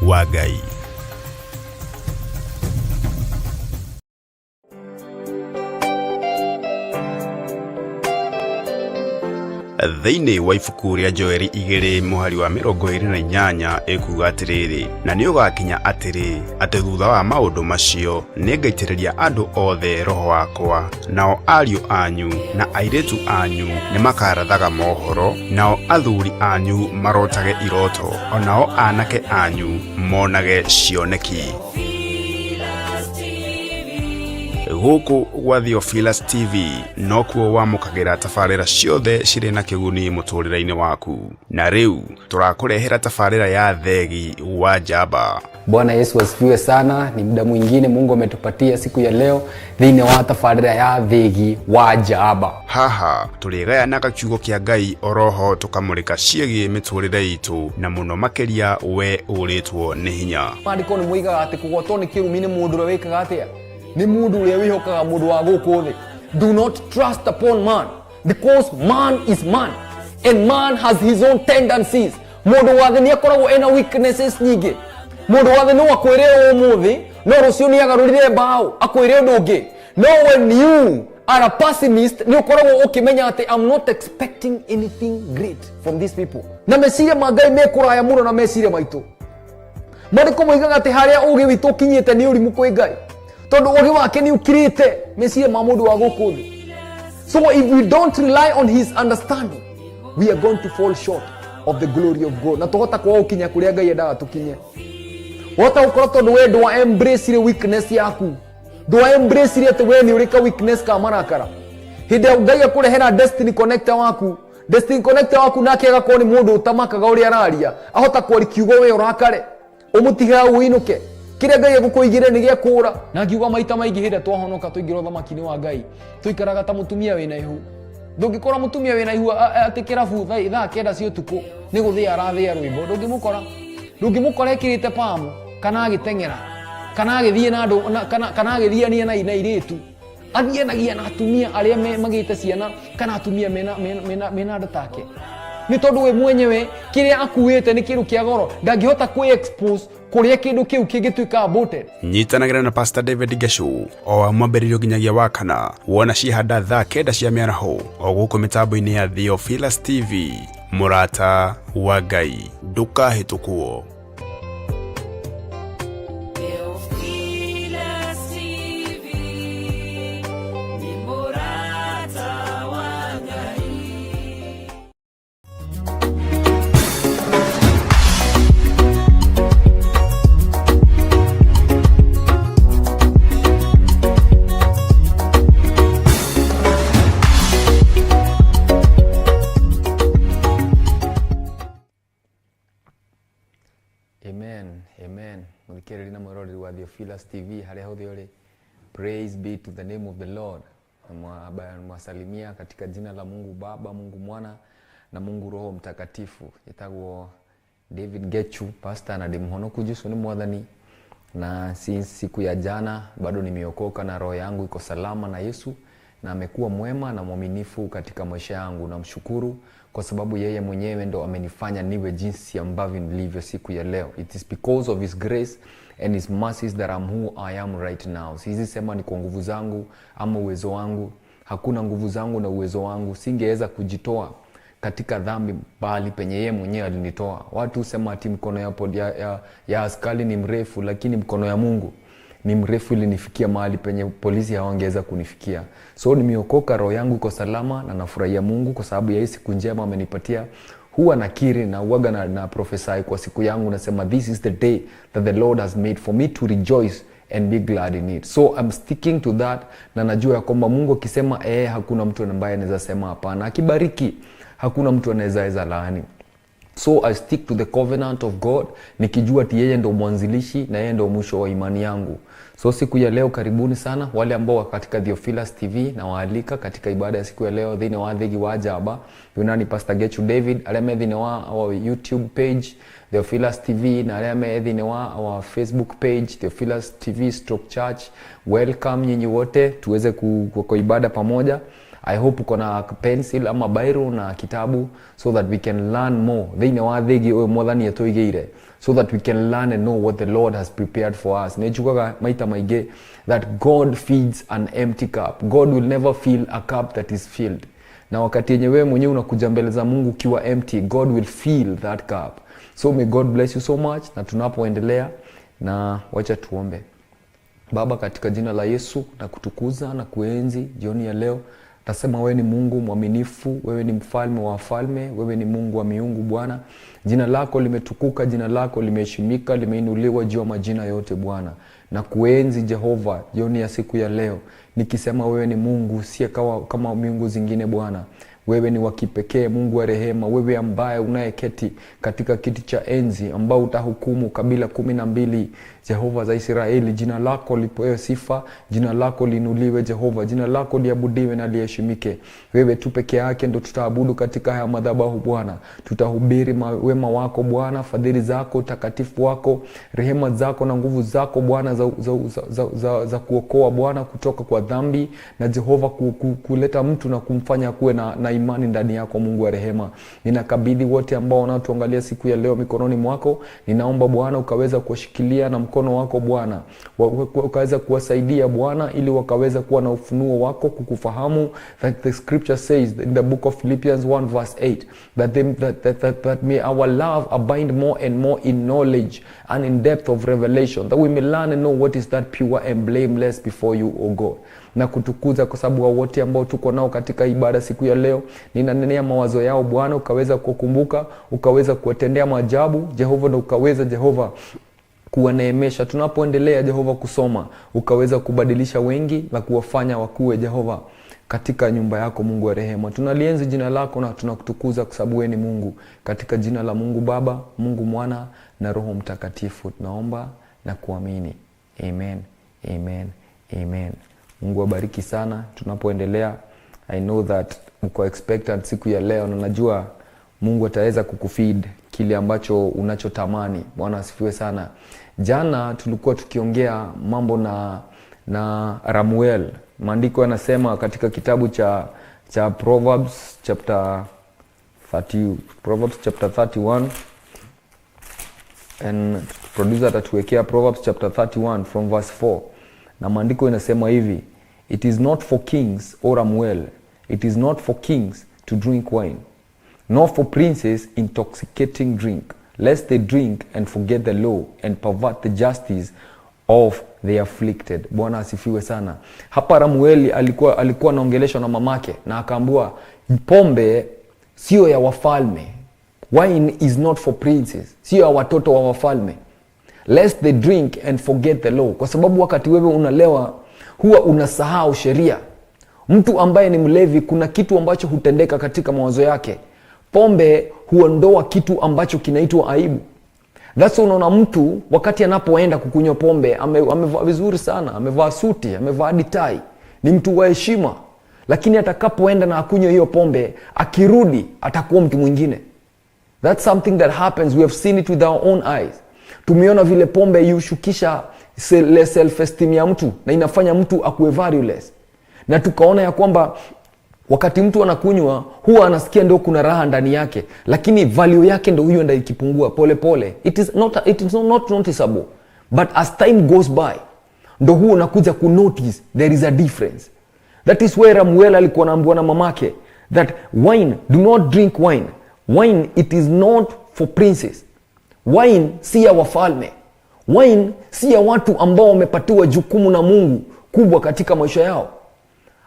wa Ngai. Thiini wa ibuku ria Joeli 2 muhari wa 28 ekuga atiriri, na ni ugakinya atiri ati thutha wa maundu macio ni ngaitiriria andu othe roho wakwa, nao ariu anyu na airetu anyu ni makarathaga mohoro, nao athuri anyu marotage iroto, onao anake anyu monage cioneki. Guku gwa Theophilus TV no kuo wamukagira tafarira ciothe ciri na kiguni muturire-ini waku. Na riu turakurehera tafarira ya Theegi wa Njamba. Bwana Yesu asifiwe sana. Ni muda mwingine Mungu ametupatia siku ya leo thiini wa tafarira ya Theegi wa Njamba. Haha turigaya na kiugo kia Ngai oroho tukamurika ciegi miturire itu, na muno makeria we uritwo ni hinya. Mandiko ni muigaga ati kugotwo ni kirumi ni mundu ure wikaga atia ni mundu ure wihokaga mundu wa guku thi. Do not trust upon man, because man is man and man has his own tendencies. Mundu wathe ni akoragwo ena weaknesses nyingi. Mundu wathe no akwire umuthi no rucio ni agarurire bao akwire undu ungi. No, when you are a pessimist ni ukoragwo ukimenya ati I'm not expecting anything great from these people. Na meciria mangai mekuraya muno na meciria maitu. Mandiko moigaga ati haria ugi witu kinyite ni urimu kwi Ngai, tondu ugi wake ni ukirite meciria ma mundu wa guku thi. So if we don't rely on his understanding, we are going to fall short of the glory of God. Na tuhota kwa ukinya kuria Ngai endaga tukinye. Wota ukoro tondu we ndwa embrace weakness yaku, ndwa embrace ati we ni urika weakness ka marakara. Hindi Ngai akurehera destiny connector waku, destiny connector waku nake agakorwo ni mundu utamakaga uri araria, ahota kwari kiugo we urakare umutiga uinuke. Kire Ngai agukuigire ni gia kura. Na ngiuga maita maingi hinde twahonoka tuingiro thamaki-ini wa Ngai tuikaraga ta mutumia wina ihu. Ndungikora mutumia wina ihu ati kirabu thaa 9 cia utuku ni guthia arathia rwimbo, ndungimukora ekirite pamu kana agitengera kana agithie na andu kana agithiania na iritu, athienagia na atumia aria magite ciana kana atumia mena andu take. Ni tondu we mwenyewe kiria akuite ni kiru kia goro, ndangihota kwi expose kuria kindu kiu kingituika aborted. Nyitanagira na Pastor David Ngechu o wa mwambĩrĩrio nginyagia wa kana, wona cihanda thaa 9 cia mĩaraho o guku mitambo-ini ya Theophilus TV. Murata wa Ngai ndukahĩtũkwo. Amen. Mukiriri na murori wa Theophilus TV haria hothe uri. Praise be to the name of the Lord. Mwasalimia katika jina la Mungu Baba, Mungu Mwana na Mungu Roho Mtakatifu. Yetagwo David Ngechu, pastor na demhonoku Jesu ni mwathani. Na siku ya jana bado nimeokoka na roho yangu iko salama na Yesu, na amekuwa mwema na mwaminifu katika maisha yangu. Namshukuru kwa sababu yeye mwenyewe ndo amenifanya niwe jinsi ambavyo nilivyo siku ya leo. It is because of his grace and his mercies that I'm who I am right now. Siwezi sema ni kwa nguvu zangu ama uwezo wangu. Hakuna nguvu zangu na uwezo wangu. Singeweza kujitoa katika dhambi bali penye yeye mwenyewe alinitoa. Watu husema ati mkono ya askari ni mrefu, lakini mkono ya Mungu ni mrefu ili nifikia mahali penye polisi hawangeweza kunifikia. So nimeokoka, roho yangu iko salama na nafurahia Mungu kwa sababu ya hii siku njema amenipatia. Huwa nakiri na uaga na prophesy kwa siku yangu, nasema this is the day that the Lord has made for me to rejoice and be glad in it. So I'm sticking to that, na najua ya kwamba Mungu akisema hakuna mtu ambaye anaweza sema hapana. Akibariki hakuna mtu anaweza laani. So I stick to the covenant of God, nikijua ati yeye ndo mwanzilishi na yeye ndo mwisho wa imani yangu. So siku ya leo karibuni sana wale ambao wako katika Theophilus TV, na waalika katika ibada ya siku ya leo thiini wa Theegi wa Njamba. Yunani Pastor Ngechu David areme thiini wa our YouTube page Theophilus TV, na areme thiini wa our Facebook page Theophilus TV/Church. Welcome nyinyi wote tuweze kwa ibada pamoja. I hope uko na pencil ama biro na kitabu so that we can learn more. Thiini wa Theegi uyu mwathani atuigeire. so that we can learn and know what the Lord has prepared for us. Nechukaga maita maige that God feeds an empty cup. God will never fill a cup that is filled. Na wakati yenye wewe mwenyewe unakuja mbele za Mungu ukiwa empty, God will fill that cup. So may God bless you so much. Na tunapoendelea, na wacha tuombe. Baba, katika jina la Yesu na kutukuza na kuenzi jioni ya leo, tasema wewe ni Mungu mwaminifu, wewe ni mfalme wa wafalme, wewe ni Mungu wa miungu Bwana. Jina lako limetukuka, jina lako limeheshimika, limeinuliwa juu ya majina yote Bwana. Na kuenzi Jehova jioni ya siku ya leo, nikisema wewe ni Mungu si kama miungu zingine Bwana. Wewe ni wa kipekee, Mungu wa rehema, wewe ambaye unayeketi katika kiti cha enzi, ambao utahukumu kabila 12 Jehova za Israeli. Jina lako lipewe sifa, jina lako liinuliwe Jehova, jina lako liabudiwe na liheshimike. Wewe tu peke yake ndo tutaabudu katika haya madhabahu Bwana. Tutahubiri wema wako Bwana, fadhili zako, utakatifu wako, rehema zako na nguvu zako Bwana za kuokoa Bwana kutoka kwa dhambi, na Jehova kuleta mtu na kumfanya kuwe na imani ndani yako Mungu wa rehema. Ninakabidhi wote ambao wanatuangalia siku ya leo mikononi mwako. Ninaomba Bwana ukaweza kuwashikilia na mkono wako Bwana, ukaweza kuwasaidia Bwana, ili wakaweza kuwa na ufunuo wako, kukufahamu. That the scripture says in the book of Philippians 1 verse 8 that may our love abide more and more in knowledge and in depth of revelation, that we may learn and know what is that pure and blameless before you, O God. Na kutukuza kwa sababu wote ambao tuko nao katika ibada siku ya leo, ninanenea mawazo yao Bwana, ukaweza kukumbuka, ukaweza kuwatendea maajabu Jehova, na ukaweza Jehova kuwaneemesha tunapoendelea Jehova kusoma, ukaweza kubadilisha wengi na kuwafanya wakuwe Jehova katika nyumba yako Mungu wa rehema. Tunalienzi jina lako na tunakutukuza kwa sababu wewe ni Mungu. Katika jina la Mungu Baba, Mungu Mwana na Roho Mtakatifu tunaomba na kuamini. Amen. Amen. Amen. Mungu abariki sana tunapoendelea. I know that mko expectant siku ya leo, na najua Mungu ataweza kukufeed kile ambacho unachotamani. Bwana asifiwe sana. Jana tulikuwa tukiongea mambo na Ramuel. Maandiko yanasema katika kitabu cha Proverbs chapter 31, and producer atatuwekea Proverbs chapter 31 from verse 4. Na maandiko inasema hivi: It is not for kings, O Ramuel, it is not for kings to drink wine, nor for princes intoxicating drink, lest they drink and forget the law and pervert the justice of the afflicted. Bwana asifiwe sana. Hapa Ramueli alikuwa anaongeleshwa na mamake, na akaambiwa pombe sio ya wafalme. Wine is not for princes, sio ya watoto wa wafalme. Lest they drink and forget the law. Kwa sababu wakati wewe unalewa huwa unasahau sheria. Mtu ambaye ni mlevi, kuna kitu ambacho hutendeka katika mawazo yake. Pombe huondoa kitu ambacho kinaitwa aibu. That's unaona mtu wakati anapoenda kukunywa pombe amevaa vizuri sana, amevaa suti, amevaa tai, ni mtu wa heshima, lakini atakapoenda na akunywe hiyo pombe, akirudi atakuwa mtu mwingine. That's something that happens. We have seen it with our own eyes. Tumeona vile pombe yushukisha self esteem ya mtu na inafanya mtu akuwe valueless. Na tukaona ya kwamba wakati mtu anakunywa huwa anasikia ndio kuna raha ndani yake, lakini value yake ndio hiyo ndio ikipungua pole pole. It is not noticeable, but as time goes by ndio huo unakuja ku notice there is a difference. That is where Ramuel alikuwa anaambiwa na mamake that wine, do not drink wine. Wine, it is not for princes. Wine si ya wafalme. Wine si ya watu ambao wamepatiwa jukumu na Mungu kubwa katika maisha yao.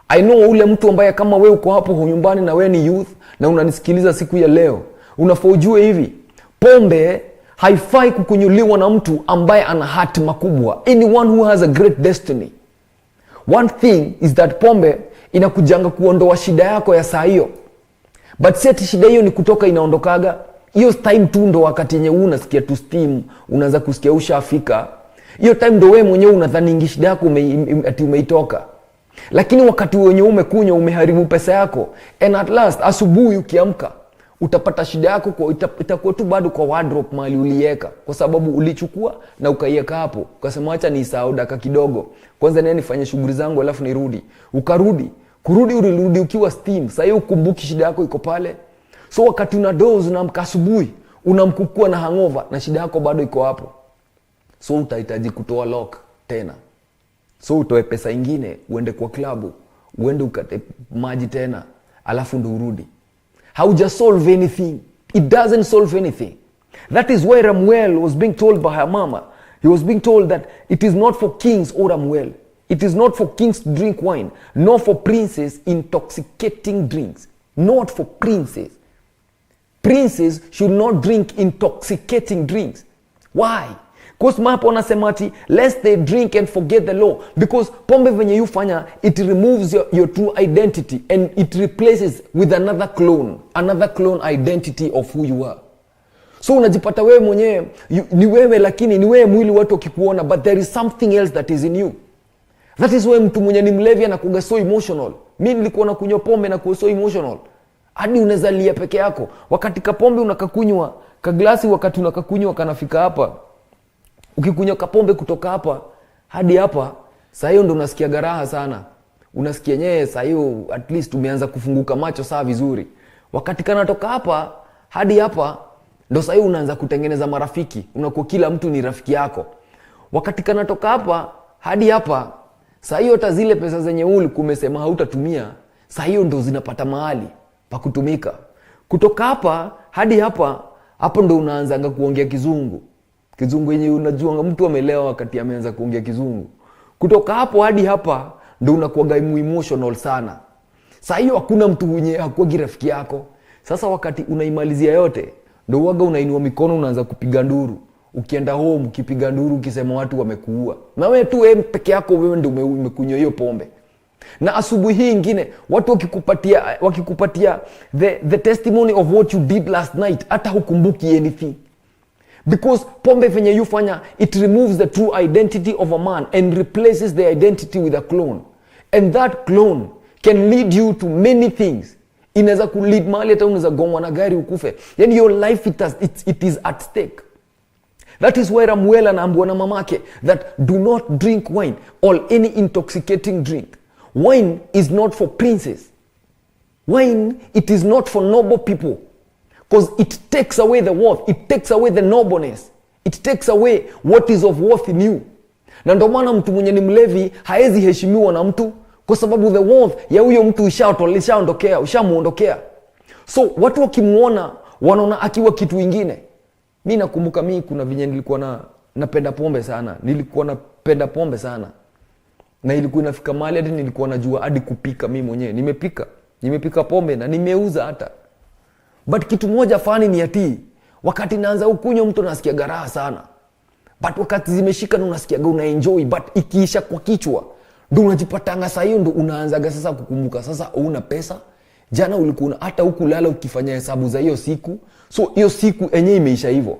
I know ule mtu ambaye kama wewe uko hapo nyumbani na wewe ni youth na unanisikiliza siku ya leo, unafaa ujue hivi: pombe haifai kukunyuliwa na mtu ambaye ana hatima kubwa. Anyone who has a great destiny. One thing is that pombe inakujanga kuondoa shida yako ya saa hiyo. But seti shida hiyo ni kutoka inaondokaga. Hiyo time tu ndo wakati yenye unasikia tu steam, unaanza kusikia ushafika. Hiyo time ndo wewe mwenyewe unadhani shida yako umeitoka. Lakini wakati wenye umekunywa umeharibu pesa yako, and at last asubuhi ukiamka utapata shida yako kwa itakuwa tu bado kwa wardrobe mahali uliweka, kwa sababu ulichukua na ukaiweka hapo. Ukasema acha nisahau dakika kidogo, kwanza nani nifanye shughuli zangu alafu nirudi. Urudi ukiwa steam. Sasa hiyo ukumbuki shida yako iko pale. So wakati una doze unaamka asubuhi, unamkukua na hangover na shida yako bado iko hapo, so utahitaji kutoa lock tena, so utoe pesa ingine uende kwa klabu, uende ukate maji tena, alafu ndo urudi. Hauja solve anything. It doesn't solve anything. That is why Ramuel was being told by her mama. He was being told that it is not for kings, O Ramuel. It is not for kings to drink wine, nor for princes intoxicating drinks. Not for princes. Princes should not drink intoxicating drinks. Why? Because mapo anasema ati lest they drink and forget the law. Because pombe venye yufanya, it removes your true identity and it replaces with another clone identity of who you are. So unajipata wewe mwenyewe ni wewe, lakini ni wewe mwili watu wakikuona, but there is something else that is in you. That is why mtu mwenye ni mlevi anakuwa so emotional. Mimi nilikuwa nakunywa pombe na kuwa so emotional hadi unaweza lia peke yako. Wakati kapombe unakakunywa ka glasi, wakati unakakunywa kanafika hapa, ukikunywa kapombe kutoka hapa hadi hapa, saa hiyo ndo unasikia garaha sana, unasikia nyewe saa hiyo at least umeanza kufunguka macho saa vizuri. Wakati kanatoka hapa hadi hapa, ndo saa hiyo unaanza kutengeneza marafiki, unakuwa kila mtu ni rafiki yako. Wakati kanatoka hapa hadi hapa, saa hiyo hata zile pesa zenye umesema hautatumia, saa hiyo ndo zinapata mahali pa kutumika. Kutoka hapa hadi hapa, hapo ndo unaanza kuongea kizungu. Kizungu yenye unajua mtu amelewa wakati ameanza kuongea kizungu. Kutoka hapo hadi hapa ndo unakuwa emotional sana. Saa hiyo hakuna mtu mwenye hakuwa rafiki yako. Sasa wakati unaimalizia yote, ndo uaga unainua mikono unaanza kupiga nduru. Ukienda home ukipiga nduru ukisema watu wamekuua. Na wewe tu wewe peke yako, wewe ndio umekunywa hiyo pombe. Na asubuhi hii ingine watu wakikupatia the testimony of what you did last night, hata hukumbuki anything. Because pombe venye yufanya, it removes the true identity of a man and replaces the identity with a clone. And that clone can lead you to many things. Inaweza kulead mahali hata unaweza gongwa na gari ukufe. Yani your life it is at stake. That is why Ramuel anaambiwa na mamake that do not drink wine or any intoxicating drink. Wine is not for princes. Wine, it is not for noble people. Because it takes away the worth. It takes away the nobleness. It takes away what is of worth in you. Na ndio maana mtu mwenye ni mlevi haezi heshimiwa na mtu, kwa sababu the worth ya huyo mtu ushamuondokea. So watu wakimuona wanaona akiwa kitu ingine. Mimi nakumbuka mimi kuna vinye nilikuwa napenda pombe sana. Nilikuwa napenda pombe sana. Na ilikuwa inafika mahali hadi nilikuwa najua hadi kupika mimi mwenyewe. Nimepika pombe na nimeuza hata. But kitu moja fani ni ati wakati naanza ukunywa mtu nasikia garaha sana. But wakati zimeshika na unasikia unaenjoy, but ikiisha kwa kichwa ndo unajipatanga saa hiyo ndo unaanzaga sasa kukumbuka sasa una pesa. Jana ulikuwa hata hukulala ukifanya hesabu za hiyo siku. So hiyo siku yenyewe imeisha hivyo.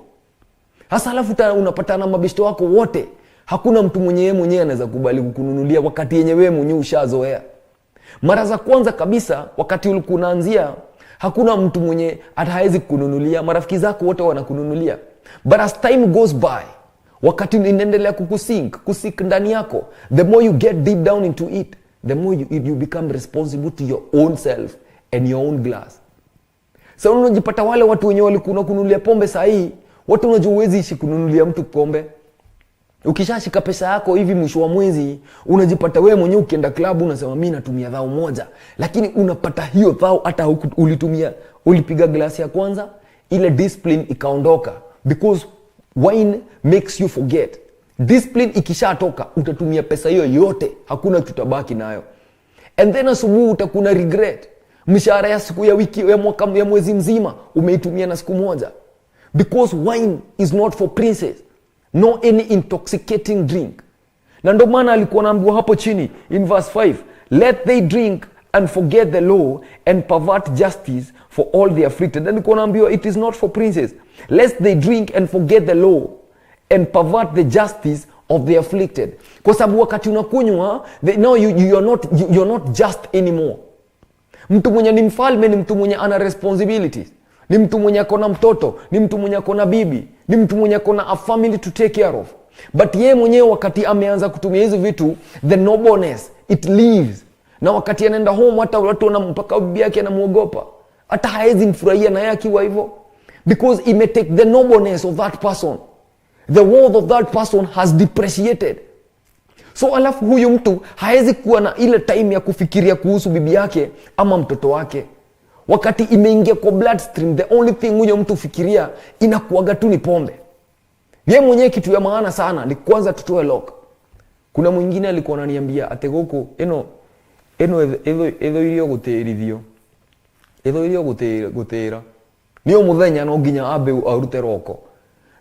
Hasa alafu unapatana mabeshto wako wote. Hakuna mtu mwenyewe anaweza kubali kukununulia wakati yenyewe wewe mwenyewe ushazoea. Mara za kwanza kabisa wakati ulikuwa unaanzia, hakuna mtu mwenye hawezi kukununulia, marafiki zako wote wanakununulia. But as time goes by, wakati inaendelea kusink ndani yako, the more you get deep down into it, the more you become responsible to your own self and your own glass. Sasa unajipata wale watu wenye walikuwa kununulia pombe saa hii, watu unajua huwezi ishi kununulia mtu pombe. Ukishashika pesa yako hivi mwisho wa mwezi, unajipata wewe mwenyewe ukienda klabu unasema mimi natumia dhao moja, lakini unapata hiyo dhao hata ulipiga glasi ya kwanza, ile discipline ikaondoka. Because wine makes you forget. Discipline ikishatoka utatumia pesa hiyo yote, hakuna tutabaki nayo. And then asubuhi utakuna regret. Mshahara ya siku ya wiki ya mwaka ya mwezi mzima umeitumia na siku moja. Because wine is not for princes. No any intoxicating drink. Na ndio maana alikuwa anaambiwa hapo chini in verse 5, let they drink and forget the law and pervert justice for all the afflicted. And alikuwa anaambiwa it is not for princes. Lest they drink and forget the law and pervert the justice of the afflicted. Kwa sababu wakati unakunywa, no, you're not just anymore. Mtu mwenye ni mfalme ni mtu mwenye ana responsibilities. Ni mtu mwenye akona mtoto, ni mtu mwenye akona bibi, ni mtu mwenye akona a family to take care of. But yeye mwenyewe wakati ameanza kutumia hizo vitu, the nobleness it leaves. Na wakati anaenda home hata watu wanampaka bibi yake anamuogopa. Hata haezi mfurahia na yeye akiwa hivyo. because it may take the nobleness of that person, the worth of that person has depreciated. So alafu huyu mtu haezi kuwa na ile time ya kufikiria kuhusu bibi yake ama mtoto wake. Wakati imeingia kwa bloodstream, the only thing huyo mtu fikiria inakuaga tu ni pombe. Yeye mwenyewe kitu ya maana sana ni kwanza tutoe lock. Kuna mwingine alikuwa ananiambia ate goko eno irio gutirithio. Irio gutira. Niyo muthenya no nginya abe arute roko.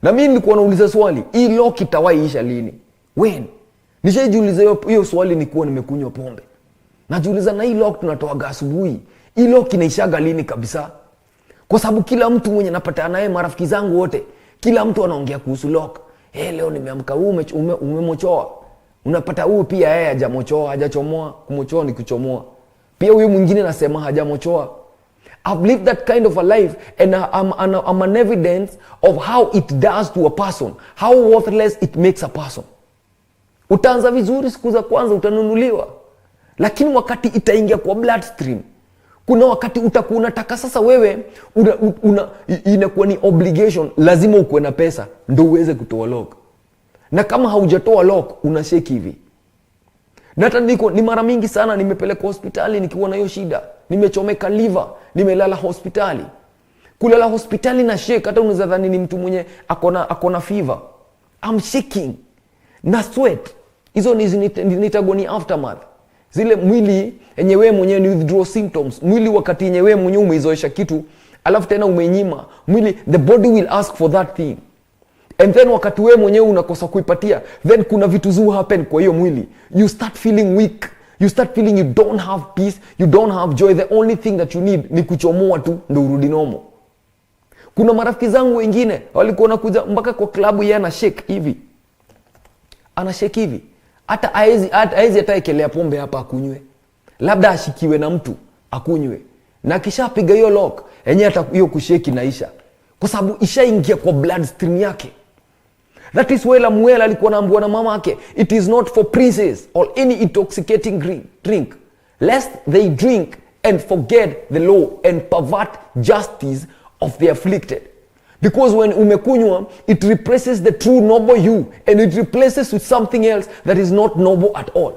Na mimi nilikuwa nauliza swali, hii lock itawaisha lini? When? Nishajiuliza hiyo swali nilikuwa nimekunywa pombe. Najiuliza na hii lock tunatoa asubuhi. Hii lock inaishaga lini kabisa? Kwa sababu kila mtu mwenye napata naye, marafiki zangu wote, kila mtu anaongea kuhusu lock. Leo nimeamka umemochoa. Unapata huyu pia yeye hajamochoa, hajachomoa. Kumochoa ni kuchomoa. Pia huyu mwingine anasema hajamochoa. I've lived that kind of a life, and I'm an evidence of how it does to a person, how worthless it makes a person. Utaanza vizuri siku za kwanza, utanunuliwa. Lakini wakati itaingia kwa bloodstream, kuna wakati utakuwa unataka sasa wewe inakuwa ni obligation, lazima ukuwe na pesa ndio uweze kutoa lock. Na kama haujatoa lock unashake hivi. Na hata ni mara mingi sana nimepeleka hospitali nikiwa na hiyo shida. Nimechomeka liver, nimelala hospitali. Kulala hospitali na shake, hata unaweza dhani ni mtu mwenye akona fever. I'm shaking. Na sweat. Hizo ni aftermath. Zile mwili yenye wewe mwenyewe ni withdrawal symptoms. Mwili wakati yenye wewe mwenyewe umeizoesha kitu, alafu tena umenyima, mwili, the body will ask for that thing. And then wakati wewe mwenyewe unakosa kuipatia, then kuna vitu zuu happen kwa hiyo mwili. You start feeling weak. You start feeling you don't have peace, you don't have joy. The only thing that you need ni kuchomoa tu ndio urudi normal. Kuna marafiki zangu wengine walikuwa wanakuja mpaka kwa klabu, yeye ana shake hivi. Ana shake hivi. Hata haezi ataekelea pombe hapa akunywe. Labda ashikiwe na mtu akunywe. Na kisha piga hiyo lock, yenyewe hata hiyo kushake inaisha. Kwa sababu ishaingia kwa bloodstream yake. That is why Lamuel alikuwa anaambiwa na mama yake, it is not for princes or any intoxicating drink, lest they drink and forget the law and pervert justice of the afflicted. Because when umekunywa, it replaces the true noble you, and it replaces with something else that is not noble at all.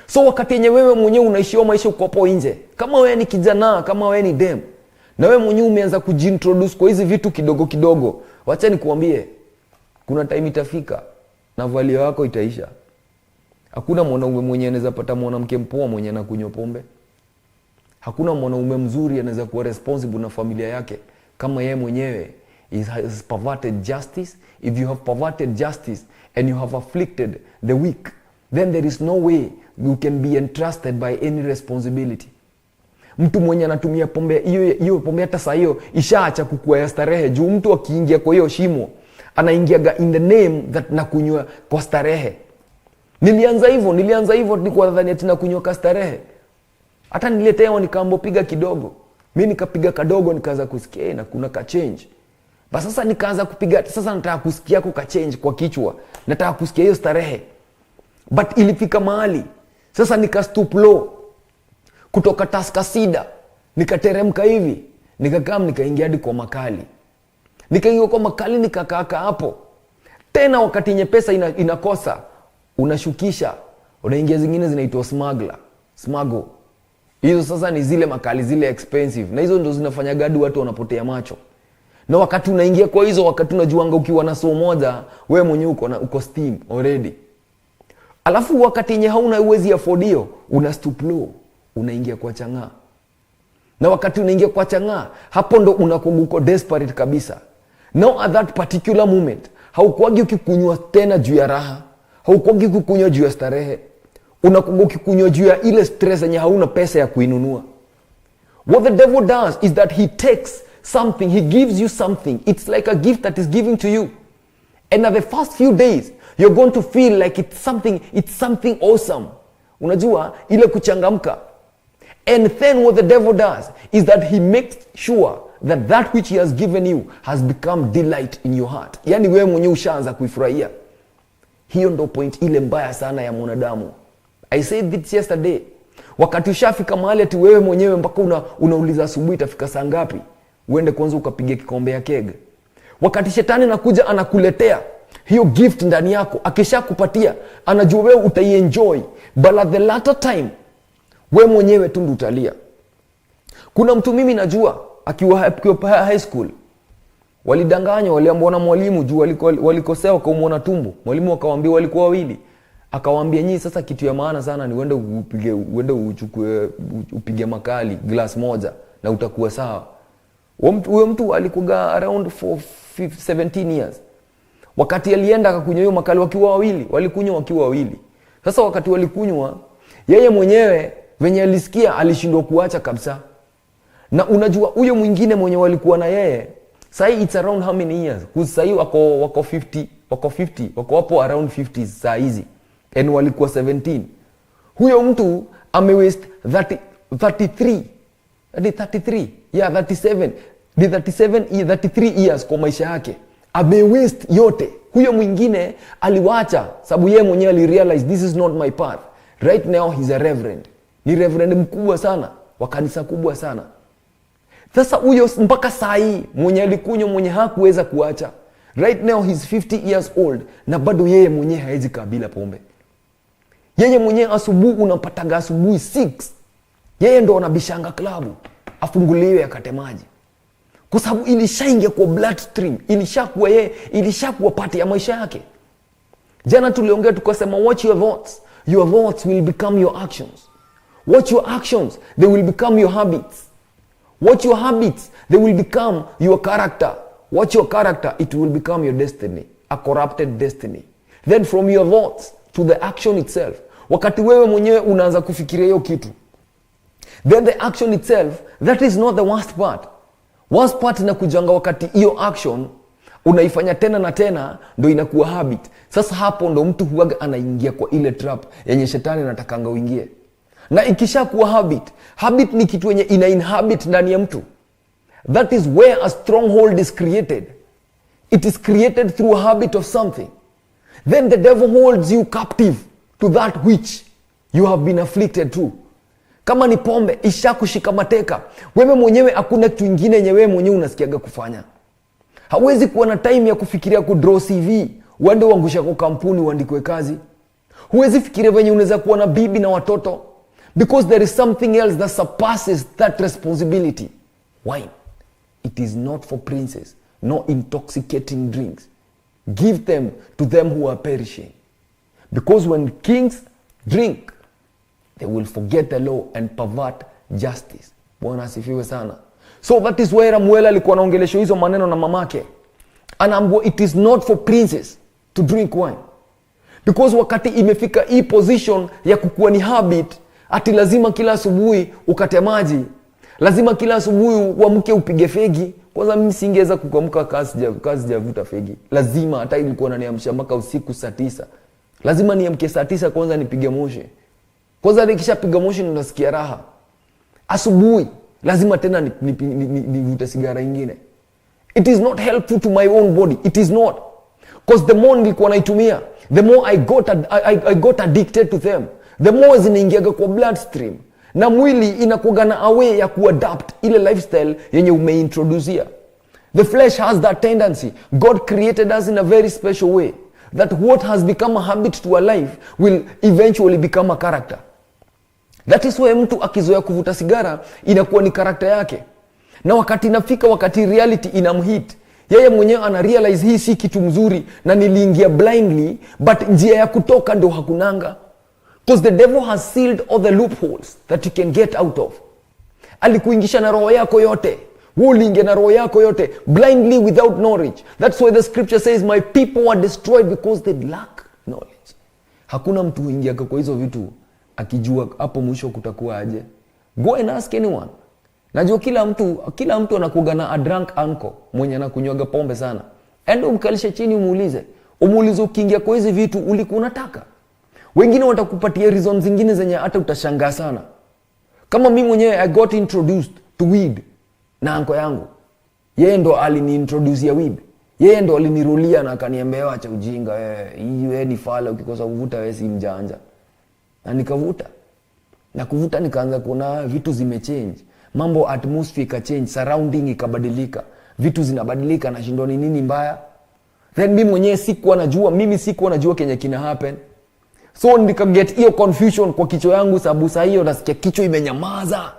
So wakati yenye wewe mwenyewe unaishia maisha ukopo nje, kama wewe ni kijana, kama wewe ni dem, na wewe mwenyewe umeanza kujintroduce kwa hizi vitu kidogo kidogo, wacha nikuambie, kuna time itafika na value yako itaisha. Hakuna mwanaume mwenye anaweza pata mwanamke mpoa mwenye anakunywa pombe. Hakuna mwanaume mzuri anaweza kuwa responsible na familia yake kama yeye mwenyewe has perverted justice. If you have perverted justice and you have afflicted the weak, then there is no way you can be entrusted by any responsibility. Mtu mwenye anatumia pombe, hiyo pombe hata saa hiyo ishaacha kukua ya starehe. Juu mtu akiingia kwa hiyo shimo, anaingiaga in the name that nakunywa kwa starehe. Nilianza hivyo nilikuwa nadhani ati nakunywa kwa starehe. Hata niletewa nikaambo piga kidogo. Mimi nikapiga kadogo, nikaanza kusikia na kuna ka change. Basi sasa nikaanza kupiga, sasa nataka kusikia kwa change kwa kichwa. Nataka kusikia hiyo starehe. But ilifika mahali sasa nikastoop low. Kutoka Taskasida nikateremka hivi, nikaingia hadi kwa makali. Nikaingia kwa makali, nikakaa hapo. Tena wakati nye pesa inakosa, unashukisha, unaingia zingine zinaitwa smuggle. Hizo sasa ni zile makali, zile expensive. Na hizo ndo zinafanya gadi watu wanapotea macho. Na wakati unaingia kwa hizo, wakati unajuanga ukiwa na so moja, wewe mwenyewe uko steam already. Alafu wakati nye hauna uwezi afford hiyo, una stoop low, unaingia kwa chang'aa. Na wakati unaingia kwa chang'aa, hapo ndo unakuwa desperate kabisa. Now at that particular moment, haukuagi ukikunywa tena juu ya raha, haukuagi ukikunywa juu ya starehe, unakuwa ukikunywa juu ya ile stress yenye hauna pesa ya kuinunua. What the devil does is that he takes something, he gives you something. It's like a gift that is given to you. And at the first few days, you're going to feel like it's something awesome. Unajua ile kuchangamka. And then what the devil does is that he makes sure that which he has given you has become delight in your heart. Yani wewe mwenyewe ushaanza kuifurahia. Hiyo ndo point ile mbaya sana ya mwanadamu. I said this yesterday. Wakati ushafika mahali ati wewe mwenyewe mpaka unauliza asubuhi itafika saa ngapi? uende kwanza ukapige kikombe ya keg. Wakati shetani anakuja anakuletea hiyo gift ndani yako, akisha kupatia anajua wewe utaienjoy, but at the latter time wewe mwenyewe tu utalia. Kuna mtu mimi najua akiwa high school walidanganywa, waliambiwa na mwalimu juu walikosea wakaumwa tumbo. Mwalimu akawaambia walikuwa wawili. Akawaambia nyinyi sasa kitu ya maana sana ni uende upige makali glass moja na utakuwa sawa. Huyo mtu alikuwa around 17 years. Wakati alienda akakunywa hiyo makali wakiwa wawili, walikunywa wakiwa wawili. Sasa wakati walikunywa, yeye mwenyewe venye alisikia alishindwa kuacha kabisa. Na unajua huyo mwingine mwenye walikuwa na yeye, sai it's around how many years? Sai wako 50, wako hapo around 50 saa hizi. And walikuwa 17. Huyo mtu amewaste 33. Yeah, 37. The 33 years kwa maisha yake. Amewaste yote. Huyo mwingine aliwacha sababu yeye mwenyewe alirealize this is not my path. Right now he's a reverend. Ni reverend mkubwa sana, wa kanisa kubwa sana. Sasa huyo mpaka saa hii mwenye alikunywa mwenye hakuweza kuacha. Right now he's 50 years old na bado yeye mwenyewe haezi kabila pombe. Yeye mwenyewe asubuhi unapataga asubuhi 6. Yeye ndo anabishanga klabu afunguliwe akate maji. Kwa sababu ilishaingia kwa bloodstream, ilishakuwa pati ya maisha yake. Jana tuliongea tukasema watch your thoughts. Your thoughts will become your actions. Watch your actions, they will become your habits. Watch your habits, they will become your character. Watch your character, it will become your destiny, a corrupted destiny. Then from your thoughts to the action itself. Wakati wewe mwenyewe unaanza kufikiria hiyo kitu, then the action itself, that is not the worst part. Worst part inakujanga wakati hiyo action unaifanya tena na tena, ndo inakuwa habit. Sasa hapo ndo mtu huaga anaingia kwa ile trap yenye shetani anatakanga uingie. Na ikisha kuwa habit ni kitu yenye ina inhabit ndani ya mtu. That is where a stronghold is created. It is created through a habit of something. Then the devil holds you captive to that which you have been afflicted to. Kama ni pombe, isha kushika mateka. Wewe mwenyewe hakuna kitu kingine yenye wewe mwenyewe unasikiaga kufanya. Hawezi kuwa na time ya kufikiria kudraw CV, uende uangusha kwa kampuni uandikwe kazi. Huwezi fikiria venye unaweza kuwa na bibi na watoto. Because there is something else that surpasses that responsibility. Wine. It is not for princes, no intoxicating drinks. Give them to them who are perishing. Because when kings drink, they will forget the law and pervert justice. Bwana asifiwe sana. So that is where Samuel alikuwa anaongelesha hizo maneno na mamake. Anaambiwa it is not for princes to drink wine. Because wakati imefika hii position ya kukuwa ni habit, ati lazima kila asubuhi ukate maji, lazima kila asubuhi uamke upige fegi. Kwanza mimi singeweza kuamka kazi javuta fegi. Lazima hata ilikuwa naniamsha mpaka usiku saa 9. Lazima niamke saa 9 kwanza nipige moshi. Kwanza nikishapiga moshi nasikia raha. Asubuhi lazima tena nivute sigara nyingine. It is not helpful to my own body. It is not. Because the more nilikuwa naitumia, the more I got addicted to them. The more zinaingiaga kwa bloodstream. Na mwili inakuwa na away ya kuadapt ile lifestyle yenye umeintroducia. The flesh has that tendency. God created us in a very special way. That what has become a habit to our life will eventually become a character. That is why mtu akizoea kuvuta sigara inakuwa ni character yake. Na wakati inafika wakati reality inamhit, yeye mwenyewe ana realize hii si kitu mzuri na niliingia blindly, but njia ya kutoka ndo hakunanga. Because the devil has sealed all the loopholes that you can get out of. Alikuingisha na roho yako yote. Uliingia na roho yako yote blindly without knowledge. That's why the scripture says my people were destroyed because they lack knowledge. Hakuna mtu huingia kwa hizo vitu akijua hapo mwisho kutakuwa aje. Go and ask anyone. Najua kila mtu anakuwa na a drunk uncle mwenye anakunywaga pombe sana. Enda umkalishe chini umuulize ukiingia kwa hizo vitu ulikuwa unataka. Wengine watakupatia reasons zingine zenye hata utashangaa sana. Kama mimi mwenyewe I got introduced to weed na uncle yangu. Yeye ndo aliniintroduce ya weed. Yeye ndo alinirulia na akaniambia acha ujinga wewe ni fala ukikosa kuvuta wewe si mjanja. Na nikavuta. Na kuvuta nikaanza kuona vitu zimechange. mambo atmosphere ikachange, surrounding ikabadilika, vitu zinabadilika, na shindwa ni nini mbaya. Then mimi mwenyewe sikuwa najua kenye kina happen. So nikaget hiyo confusion kwa kichwa yangu, sababu saa hiyo nasikia kichwa imenyamaza.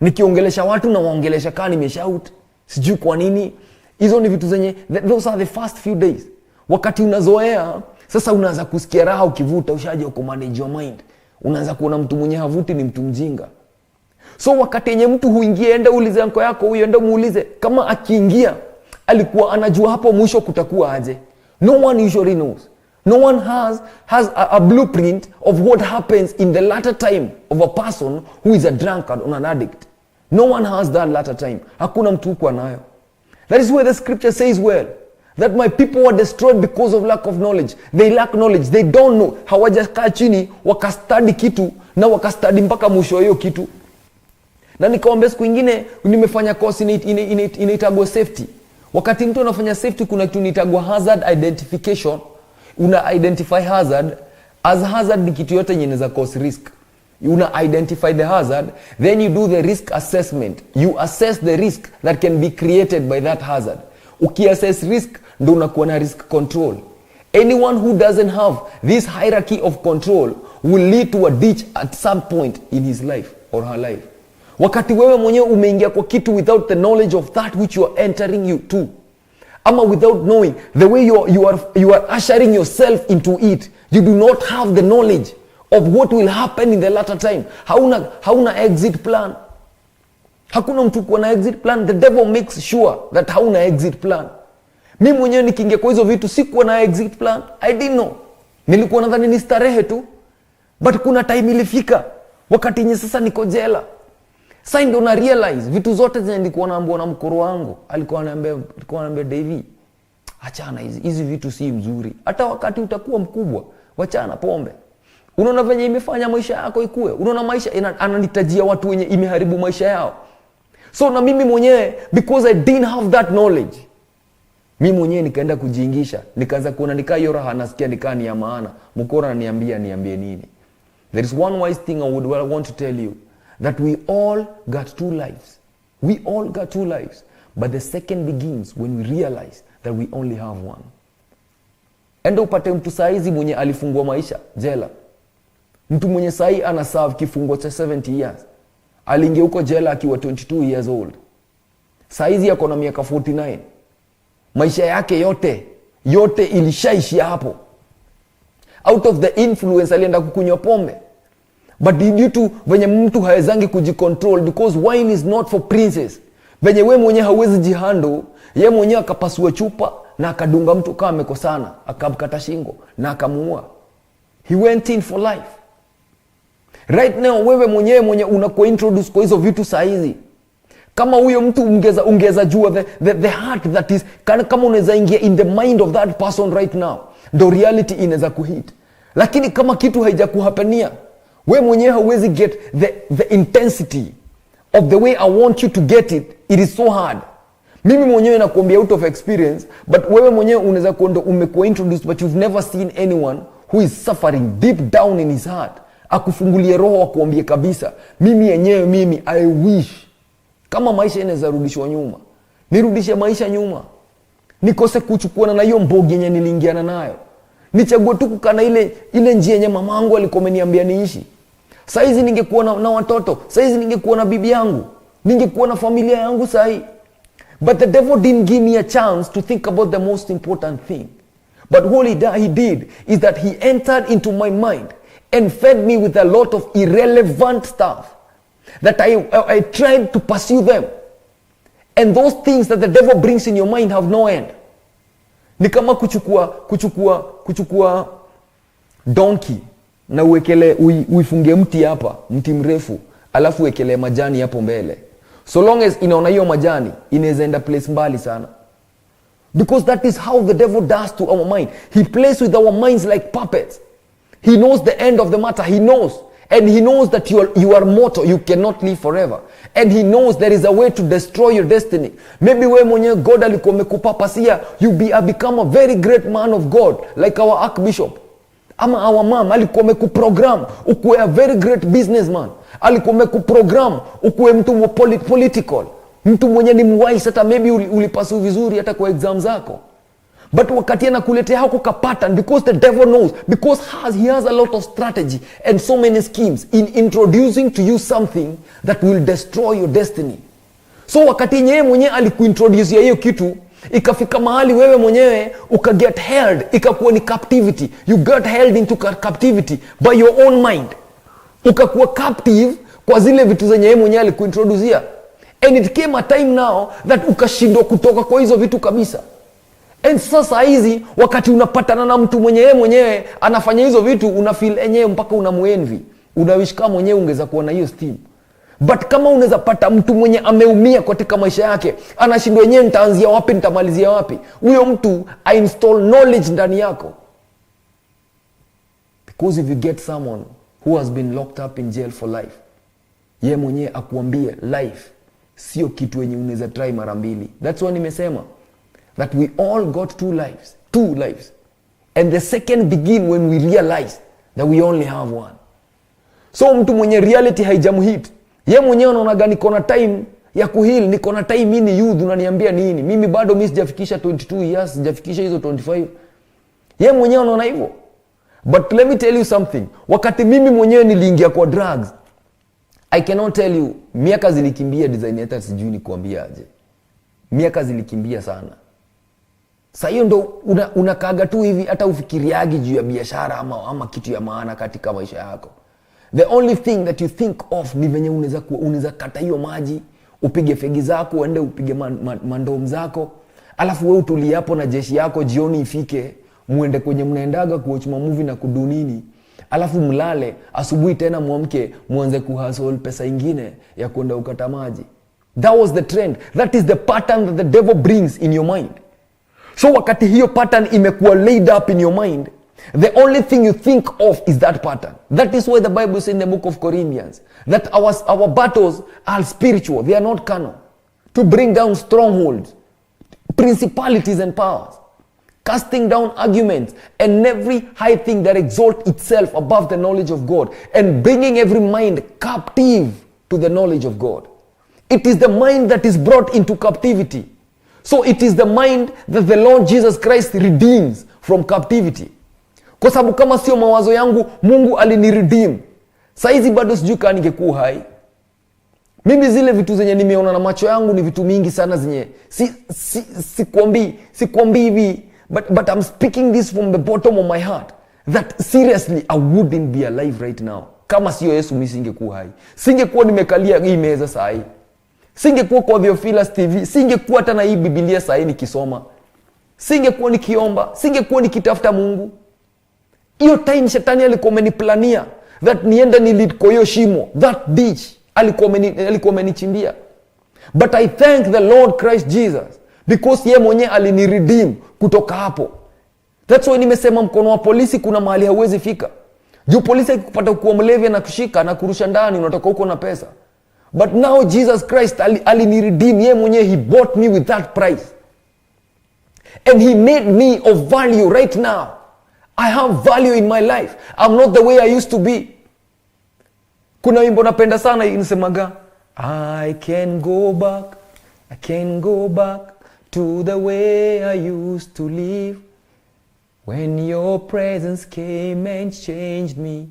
Nikiongelesha watu na waongelesha kama nimeshout. Sijui kwa nini. Hizo ni vitu zenye, those are the first few days. Wakati unazoea, sasa unaanza kusikia raha ukivuta, ushaje uko manage your mind. Unaanza kuona mtu mwenye havuti ni mtu mjinga. So wakati yenye mtu huingia, enda uulize anko yako huyo, enda muulize kama akiingia alikuwa anajua hapo mwisho kutakuwa aje. No one usually knows. No one has a blueprint of what happens in the latter time of a person who is a drunkard or an addict. No one has that latter time. Hakuna mtu huko nayo. That is where the scripture says well, that my people were destroyed because of lack of knowledge. They lack knowledge. They don't know. Hawajakaa chini wakastadi kitu na wakastadi mpaka mwisho hiyo kitu. Na nikaomba siku nyingine nimefanya course inaitagwa safety. Wakati mtu anafanya safety kuna kitu inaitagwa hazard identification. Una identify hazard. As hazard ni kitu yote yenye inaweza cause risk. Una identify the hazard, then you do the risk assessment. You assess the risk that can be created by that hazard. Ukiassess risk ndo unakuwa na risk control. Anyone who doesn't have this hierarchy of control will lead to a ditch at some point in his life or her life. Wakati wewe mwenyewe umeingia kwa kitu without the knowledge of that which you are entering you to, ama without knowing the way you are ushering yourself into it, you do not have the knowledge of what will happen in the latter time. Hauna exit plan. Hakuna mtu kuwa na exit plan. The devil makes sure that hauna exit plan. Mimi mwenyewe nikiingia kwa hizo vitu sikuwa na exit plan. I didn't know. Nilikuwa nadhani ni starehe tu. But kuna time ilifika wakati nye sasa niko jela. Sasa ndio na realize vitu zote zenye nilikuwa naambiwa na mkoro wangu. Alikuwa ananiambia Davy, achana hizi vitu si mzuri. Hata wakati utakuwa mkubwa, wachana pombe. Unaona venye imefanya maisha yako ikue. Unaona maisha ananitajia watu wenye imeharibu maisha yao. So na mimi mwenyewe, because I didn't have that knowledge, mimi mwenyewe nikaenda kujiingisha. Nikaanza kuona nikaa hiyo raha nasikia nikaa ni ya maana. Mkora ananiambia niambie nini. There is one wise thing I want to tell you. That we all got two lives. We all got two lives. But the second begins when we realize that we only have one. Enda upate mtu saizi mwenye alifungua maisha jela. Mtu mwenye sai ana serve kifungo cha 70 years. Aliingia huko jela akiwa 22 years old. Saizi yako na miaka 49. Maisha yake yote ilishaishia hapo. Out of the influence alienda kukunywa pombe. But due to venye mtu hawezangi kujicontrol, because wine is not for princes. Venye we mwenye hawezi jihando, ye mwenye akapasua chupa na akadunga mtu kama amekosana, akamkata shingo na akamuua. He went in for life. Right now wewe mwenye unakuwa introduce kwa hizo vitu saizi. Kama huyo mtu ungeza jua the heart that is, kama unaweza ingia in the mind of that person right now, ndo reality inaweza kuhit. Lakini kama kitu haijakuhapenia, we mwenyewe hauwezi get the intensity of the way I want you to get it. It is so hard. Mimi mwenyewe nakuambia out of experience, but wewe mwenyewe unaweza kuwa umekuwa introduced but you've never seen anyone who is suffering deep down in his heart. Akufungulie roho akuambie kabisa, mimi I wish kama maisha inaweza rudishwa nyuma, nirudishe maisha nyuma. Nikose kuchukua na hiyo mbogi yenye niliingiana nayo. Nichague tu kukana ile njia yenye mamangu alikuwa ameniambia niishi. Saizi ningekuwa na watoto, saizi ningekuwa na bibi yangu, ningekuwa na familia yangu sahi. But the devil didn't give me a chance to think about the most important thing. But what he did is that he entered into my mind and fed me with a lot of irrelevant stuff that I tried to pursue them. And those things that the devil brings in your mind have no end. Ni kama kuchukua donkey na uifungie mti hapa, mti mrefu, alafu uwekelee majani hapo mbele. So long as inaona hiyo majani, inaweza enda place mbali sana. Because that is how the devil does to our mind. He plays with our minds like puppets. He knows the end of the matter. He knows. And he knows that you are mortal. You cannot live forever. And he knows there is a way to destroy your destiny. Maybe we mwenye God alikuwa amekupa pasia, you become a very great man of God, like our archbishop. Ama our mom alikuwa amekuprogram ukuwe a very great businessman, alikuwa amekuprogram ukuwe mtu political, mtu mwenye ni mwise, hata maybe ulipasu vizuri hata kwa exam zako. But wakati anakuletea hako ka pattern, because the devil knows, because he has a lot of strategy and so many schemes in introducing to you something that will destroy your destiny. So wakati yeye mwenyewe alikuintroduce hiyo kitu, ikafika mahali wewe mwenyewe ukaget held, ikakuwa ni captivity. You got held into captivity by your own mind. Ukakuwa captive kwa zile vitu zenye yeye mwenyewe alikuintroducea. And it came a time now that ukashindwa kutoka kwa hizo vitu kabisa. And sasa hizi wakati unapatana na mtu mwenyewe anafanya hizo vitu, unafeel enyewe mpaka unamuenvy. Unawish kama mwenyewe ungeza kuwa na hiyo steam. But kama unaweza pata mtu mwenye ameumia katika maisha yake, anashindwa yenyewe nitaanzia wapi, nitamalizia wapi, huyo mtu install knowledge ndani yako. Because if you get someone who has been locked up in jail for life, yeye mwenyewe akuambie life sio kitu yenye unaweza try mara mbili. That's why nimesema that we all got two lives. And the second begin when we realize that we only have one. So mtu mwenye reality haijamhit, yeye mwenyewe anaona niko na time ya kuheal, niko na time, mimi ni youth, unaniambia nini? Mimi bado mimi sijafikisha 22 years, sijafikisha hizo 25. Yeye mwenyewe anaona hivyo. But let me tell you something. Wakati mimi mwenyewe niliingia kwa drugs, I cannot tell you, miaka zilikimbia design hata sijui ni kuambia aje. Miaka zilikimbia sana. Sasa hiyo ndo unakaaga tu hivi hata ufikiriagi juu ya biashara ama kitu ya maana katika maisha yako. The only thing that you think of ni venye unaweza kata hiyo maji, upige fegi zako, uende upige mandom zako, alafu wewe utulie hapo na jeshi yako, jioni ifike, muende kwenye mnaendaga kuwatch movie na kudunini, alafu mlale, asubuhi tena muamke, muanze kuhustle pesa ingine ya kwenda ukata maji. That was the trend. That is the pattern that the devil brings in your mind. So wakati hiyo pattern imekuwa laid up in your mind, the only thing you think of is that pattern. That is why the Bible says in the book of Corinthians that our battles are spiritual, they are not carnal. To bring down strongholds, principalities and powers, casting down arguments and every high thing that exalts itself above the knowledge of God, and bringing every mind captive to the knowledge of God. It is the mind that is brought into captivity. So it is the mind that the Lord Jesus Christ redeems from captivity. Kwa sababu kama sio mawazo yangu, Mungu aliniredeem, saizi bado sijui kama ningekuwa hai. Mimi zile vitu zenye nimeona na macho yangu ni vitu mingi sana zenye sikwambii hivi, but I'm speaking this from the bottom of my heart that seriously I wouldn't be alive right now. Kama sio Yesu mimi singekuwa hai. Singekuwa nimekalia hii meza saa hii. Singekuwa kwa Theophilus TV, singekuwa hata na hii Biblia saa hii nikisoma. Singekuwa nikiomba, singekuwa nikitafuta Mungu. Hiyo time shetani alikuwa ameniplania that niende niliko hiyo shimo, that ditch alikuwa amenichimbia. But I thank the Lord Christ Jesus because yeye mwenyewe aliniredeem kutoka hapo. That's why nimesema mkono wa polisi kuna mahali hauwezi fika. Juu polisi akikupata kuwa mlevi na kushika na kurusha ndani, unatoka huko na pesa. But now Jesus Christ aliniredeem, yeye mwenyewe, he bought me with that price. And he made me of value right now. I have value in my life. I'm not the way I used to be. Kuna wimbo napenda sana inasemaga, I can go back to the way I used to live. When your presence came and changed me,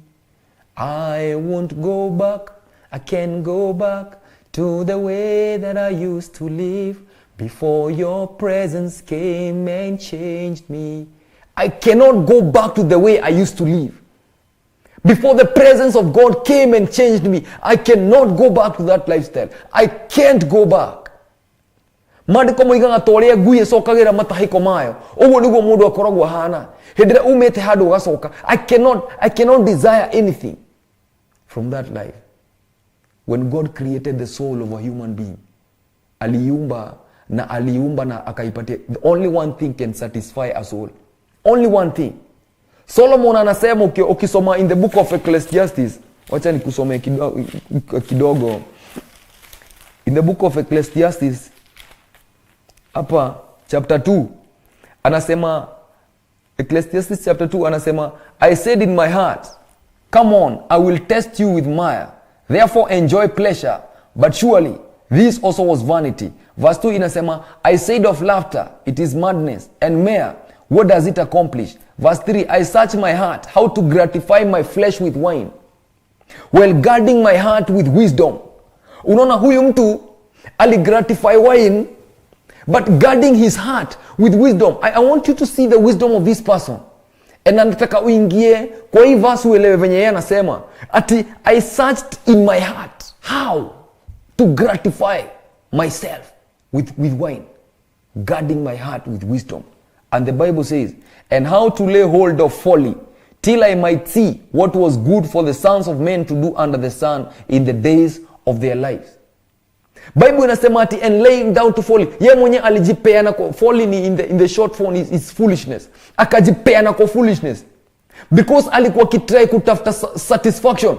I won't go back. I can go back to the way that I used to live before your presence came and changed me. I cannot go back to the way I used to live. Before the presence of God came and changed me, I cannot go back to that lifestyle. I can't go back. Maandiko moigaga atorĩa ngui ĩcokagĩra matahĩko mayo, ũguo nĩguo mũndũ akoragwo ahana hĩndĩ ĩrĩa umĩte handũ ũgacoka. I cannot desire anything from that life. When God created the soul of a human being, aliumba na akaipatia. The only one thing can satisfy a soul. Only one thing. Solomon anasema ukisoma in the book of Ecclesiastes, wacha nikusomee kidogo. In the book of Ecclesiastes hapa chapter 2 anasema Ecclesiastes chapter 2 anasema, I said in my heart, come on, I will test you with mire. Therefore enjoy pleasure, but surely this also was vanity. Verse 2 inasema, I said of laughter, it is madness, and mire, what does it accomplish? Verse 3, I search my heart, how to gratify my flesh with wine, while guarding my heart with wisdom. Unaona huyu mtu aligratify wine, but guarding his heart with wisdom. I want you to see the wisdom of this person. And nataka uingie kwa hii verse uelewe venye yeye anasema ati I searched in my heart how to gratify myself with wine, guarding my heart with wisdom. And the Bible says, and how to lay hold of folly, till I might see what was good for the sons of men to do under the sun in the days of their lives. Bible inasema ati and laying down to folly. Ye mwenye alijipeana kwa folly ni in the short form is foolishness. Akajipeana kwa foolishness. Because alikuwa kitrai kutafuta satisfaction.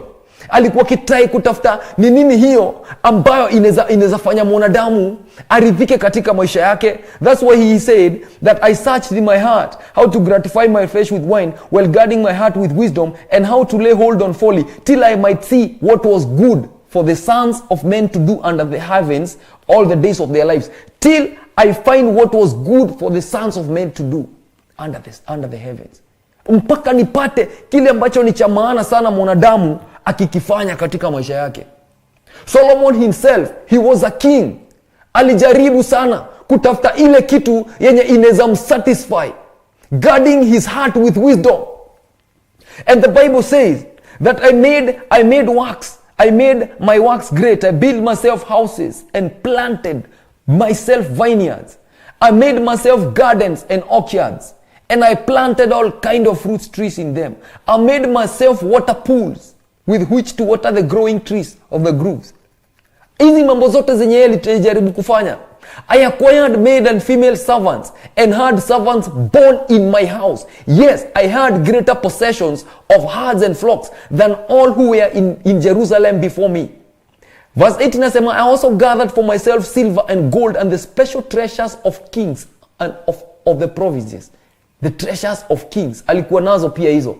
Alikuwa kitrai kutafuta ni nini hiyo ambayo inaweza fanya mwanadamu aridhike katika maisha yake. That's why he said that I searched in my heart how to gratify my flesh with wine, while guarding my heart with wisdom, and how to lay hold on folly, till I might see what was good for the sons of men to do under the heavens all the days of their lives. Till I find what was good for the sons of men to do under the heavens. Mpaka nipate kile ambacho ni cha maana sana mwanadamu akikifanya katika maisha yake. Solomon himself, he was a king. Alijaribu sana kutafuta ile kitu yenye inaweza msatisfy, guarding his heart with wisdom. And the Bible says that I made works. I made my works great. I built myself houses and planted myself vineyards. I made myself gardens and orchards, and I planted all kind of fruit trees in them. I made myself water pools with which to water the growing trees of the groves. Hizi mambo zote zenye yeye alijaribu kufanya. I acquired male and female servants and had servants born in my house. Yes, I had greater possessions of herds and flocks than all who were in Jerusalem before me. Verse 18 nasema, I also gathered for myself silver and gold and the special treasures of kings and of the provinces. The treasures of kings. Alikuwa nazo pia hizo.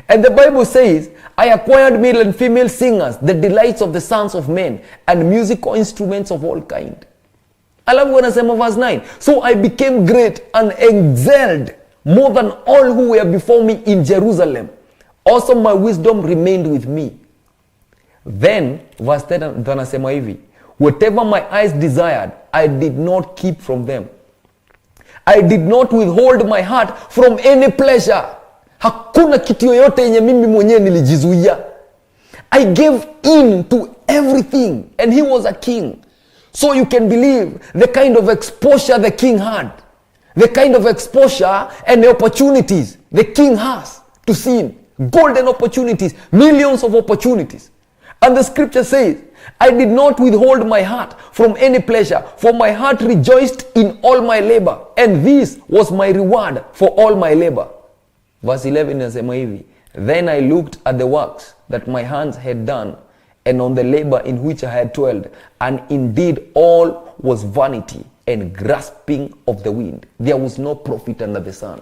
And the Bible says, I acquired male and female singers, the delights of the sons of men, and musical instruments of all kind. Alafu anasema verse 9, so I became great and excelled more than all who were before me in Jerusalem. Also my wisdom remained with me. Then verse 10 anasema hivi, whatever my eyes desired, I did not keep from them. I did not withhold my heart from any pleasure. Hakuna kitu yoyote yenye mimi mwenyewe nilijizuia. I gave in to everything, and he was a king. So you can believe the kind of exposure the king had, the kind of exposure and the opportunities the king has to sin. Golden opportunities, millions of opportunities. And the scripture says, I did not withhold my heart from any pleasure, for my heart rejoiced in all my labor, and this was my reward for all my labor. Verse 11 inasema hivi, then I looked at the works that my hands had done, and on the labor in which I had toiled, and indeed all was vanity and grasping of the wind. There was no profit under the sun.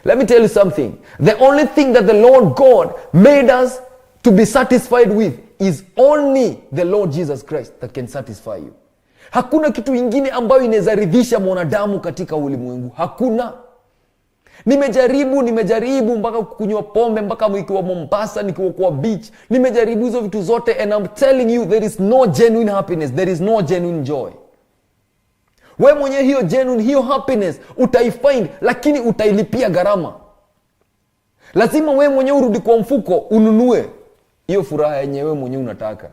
Let me tell you something. The only thing that the Lord God made us to be satisfied with is only the Lord Jesus Christ that can satisfy you. Hakuna kitu ingine ambayo inaweza ridhisha mwanadamu katika ulimwengu. Hakuna. Nimejaribu mpaka kunywa pombe, mpaka nikiwa Mombasa, nikiwa kwa beach. Nimejaribu hizo vitu zote, and I'm telling you, there is no genuine happiness. There is no genuine joy. Wewe mwenye hiyo genuine, hiyo happiness utaifind, lakini utailipia gharama. Lazima wewe mwenye urudi kwa mfuko ununue hiyo furaha yenye wewe mwenye unataka.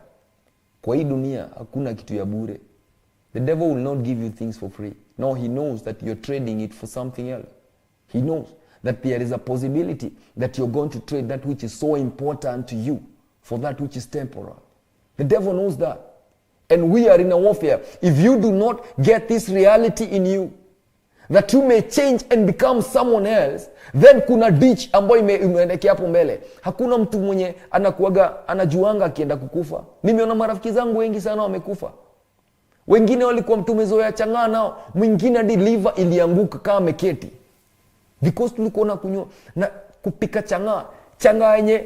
Kwa hii dunia hakuna kitu ya bure. The devil will not give you things for free. No, he knows that you're trading it for something else. He knows that there is a possibility that you're going to trade that which is so important to you for that which is temporal. The devil knows that. And we are in a warfare. If you do not get this reality in you, that you may change and become someone else, then kuna ditch ambayo imeelekea hapo mbele. Hakuna mtu mwenye anajuanga akienda kukufa. Nimeona marafiki zangu wengi sana wamekufa. Wengine walikuwa mtumezoea chang'aa nao, mwingine hadi liver ilianguka kama ameketi. Because tulikuwa na kunywa na kupika chang'aa yenye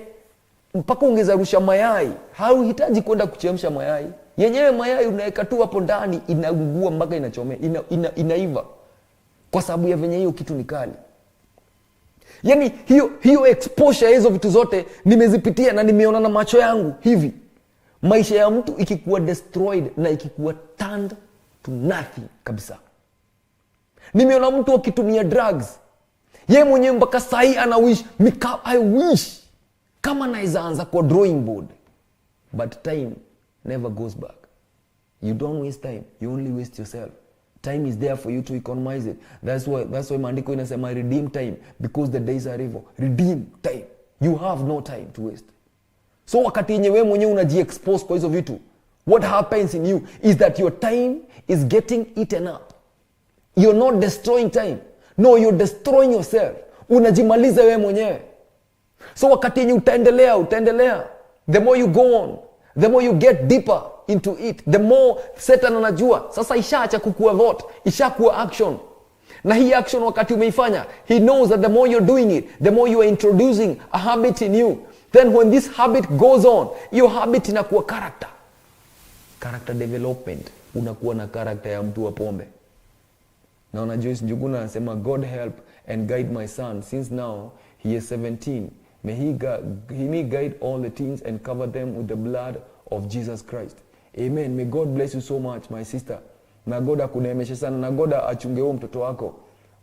mpaka ungezarusha mayai. Hauhitaji kwenda kuchemsha mayai. Yenyewe mayai unaweka tu hapo ndani, inaungua mpaka inachomea, inaiva. Kwa sababu ya venye hiyo kitu ni kali. Yani hiyo exposure hizo vitu zote nimezipitia na nimeona na macho yangu hivi. Maisha ya mtu ikikuwa destroyed na ikikuwa turned to nothing kabisa. Nimeona mtu akitumia drugs. Yeye mwenyewe mpaka sahi ana wish, I wish kama naweza anza kwa drawing board. But time never goes back. You don't waste time, you only waste yourself. Time is there for you to economize it. That's why maandiko inasema redeem time, because the days are evil. Redeem time. You have no time to waste. So wakati yenye wewe mwenyewe unaji-expose kwa hizo vitu, what happens in you is that your time is getting eaten up. You're not destroying time. No, you're destroying yourself. Unajimaliza wewe mwenyewe. So wakati yenye utaendelea, the more you go on, the more you get deeper into it, the more Satan anajua sasa ishaacha kukua thought, ishakuwa action. Na hii action wakati umeifanya, he knows that the more you're doing it, the more you are introducing a habit in you. Then when this habit goes on, your habit inakuwa character development. Unakuwa na character ya mtu wa pombe. Naona Joyce Njuguna anasema, God help and guide my son since now he is 17. May he guide all the teens and cover them with the blood of Jesus Christ. Amen. May God bless you so much, my sister. Na God akuneemeshe sana, na God achunge huo mtoto wako.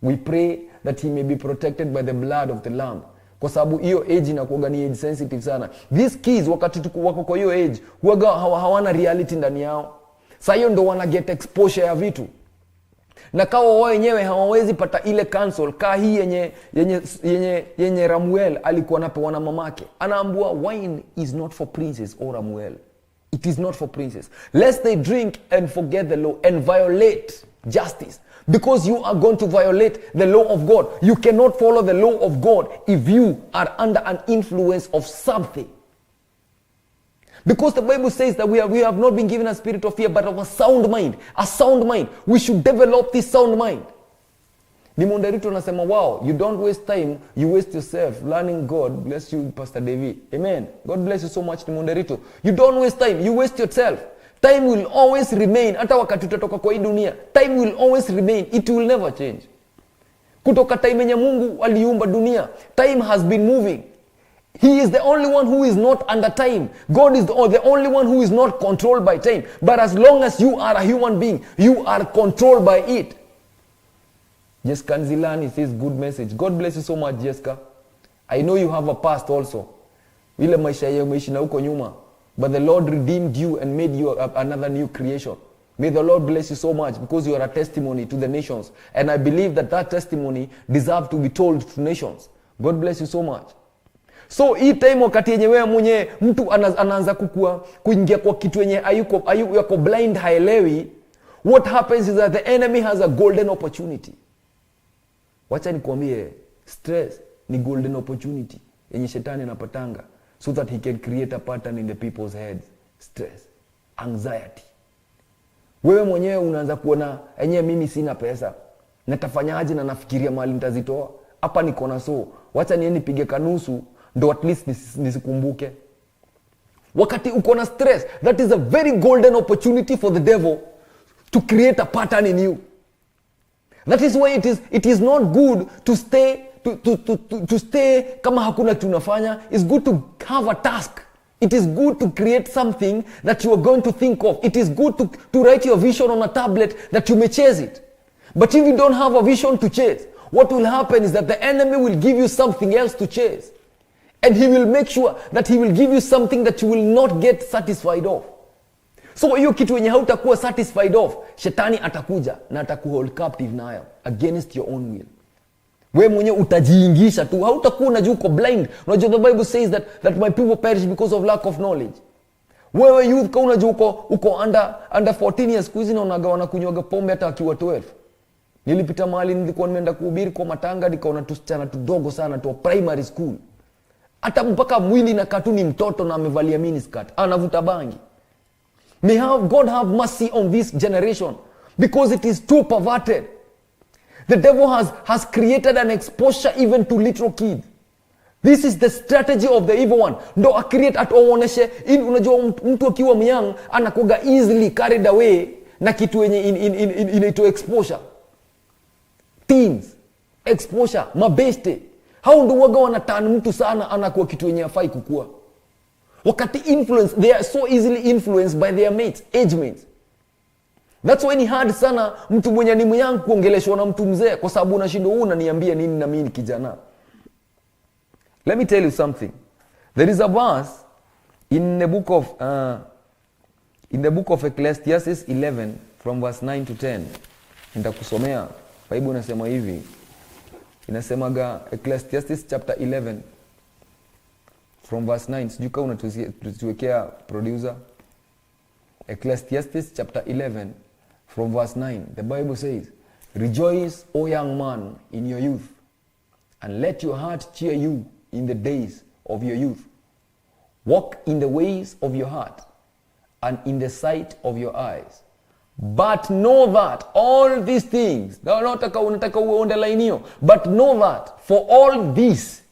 We pray that he may be protected by the blood of the Lamb. Kwa sababu hiyo age inakuwa ni age sensitive sana. These kids wakati wako kwa hiyo age, huaga hawana reality ndani yao. Sasa hiyo ndo wana get exposure ya vitu. Na kao wao wenyewe hawawezi pata ile counsel kaa hii yenye Ramuel alikuwa anapewa na mamake. Anaambiwa wine is not for princes or Ramuel. It is not for princes. Lest they drink and forget the law and violate justice. Because you are going to violate the law of God. You cannot follow the law of God if you are under an influence of something. Because the Bible says that we have not been given a spirit of fear, but of a sound mind. A sound mind. We should develop this sound mind. Ni Mundarito anasema, wow, you don't waste time, you waste yourself learning. God bless you, Pastor David. Amen. God bless you so much, ni Mundarito. You don't waste time, you waste yourself. Time will always remain. Hata wakati utatoka kwa hii dunia, time will always remain. It will never change. Kutoka time yenye Mungu aliumba dunia, time has been moving. He is the only one who is not under time. God is the only one who is not controlled by time. But as long as you are a human being, you are controlled by it. Jessica Nzilani says, good message. God bless you so much, Jessica. I know you have a past also. Ile maisha yao umeishi na huko nyuma. But the Lord redeemed you and made you another new creation. May the Lord bless you so much because you are a testimony to the nations. And I believe that testimony deserves to be told to nations. God bless you so much. So hii time wakati yenye wewe mwenye mtu anaanza kuingia kwa kitu yenye ayuko blind, haelewi, what happens is that the enemy has a golden opportunity. Wacha nikwambie, stress ni golden opportunity yenye shetani anapatanga so that he can create a pattern in the people's heads. Stress, anxiety. Wewe mwenyewe unaanza kuona enyewe mimi sina pesa, natafanyaje na nafikiria mahali nitazitoa. Hapa niko na wacha niende nipige kanusu ndo at least nisikumbuke. Wakati uko na stress, that is a very golden opportunity for the devil to create a pattern in you. That is why it is not good to stay kama hakuna tunafanya. It's good to have a task. It is good to create something that you are going to think of. It is good to write your vision on a tablet that you may chase it. But if you don't have a vision to chase, what will happen is that the enemy will give you something else to chase. And he will make sure that he will give you something that you will not get satisfied of. So hiyo kitu yenye hautakuwa satisfied of, shetani atakuja na atakuhold captive nayo against your own will. Wewe mwenyewe utajiingisha tu, hautakuwa unajua uko blind. Unajua the Bible says that my people perish because of lack of knowledge. Wewe youth kwa unajua uko under 14 years kuizi na unagawana kunywaga pombe hata akiwa 12. Nilipita mahali nilikuwa nimeenda kuhubiri kwa matanga, nikaona tusichana tudogo sana tu primary school. Hata mpaka mwili na katuni mtoto na amevalia miniskirt, anavuta bangi. May God have mercy on this generation because it is too perverted. The devil has created an exposure even to little kids. This is the strategy of the evil one. Ndo create atuoneshe, unajua mtu akiwa myang anakuwa easily carried away na kitu yenye inaitwa exposure. Teens, exposure, mabeste. Hao ndo waga wanatani mtu sana anakuwa kitu yenye hafai kukua. Wakati influence, they are so easily influenced by their mates, age mates. That's why ni hard sana mtu mwenye ni myang kuongeleshwa na mtu mzee kwa sababu unashindwa unaniambia nini na mimi kijana. Let me tell you something. There is a verse in the book of Ecclesiastes 11 from verse 9 to 10. Nitakusomea. Bible inasema hivi. Inasemaga Ecclesiastes chapter 11 from verse 9. Sijui kama unatuwekea producer. Ecclesiastes chapter 11 from verse 9. The Bible says, "Rejoice, O young man, in your youth, and let your heart cheer you in the days of your youth. Walk in the ways of your heart and in the sight of your eyes. But know that all these things," unataka uondeline hiyo, "but know that for all this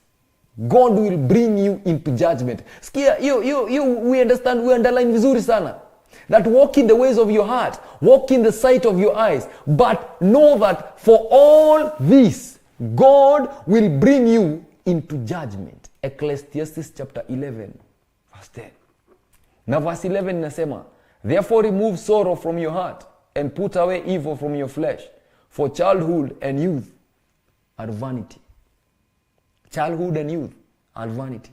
God will bring you into judgment." Sikia, we understand, we underline vizuri sana. That walk in the ways of your heart, walk in the sight of your eyes, but know that for all this God will bring you into judgment. Ecclesiastes chapter 11 verse 10. Na verse 11 inasema, "Therefore remove sorrow from your heart and put away evil from your flesh, for childhood and youth are vanity." Childhood and youth are vanity.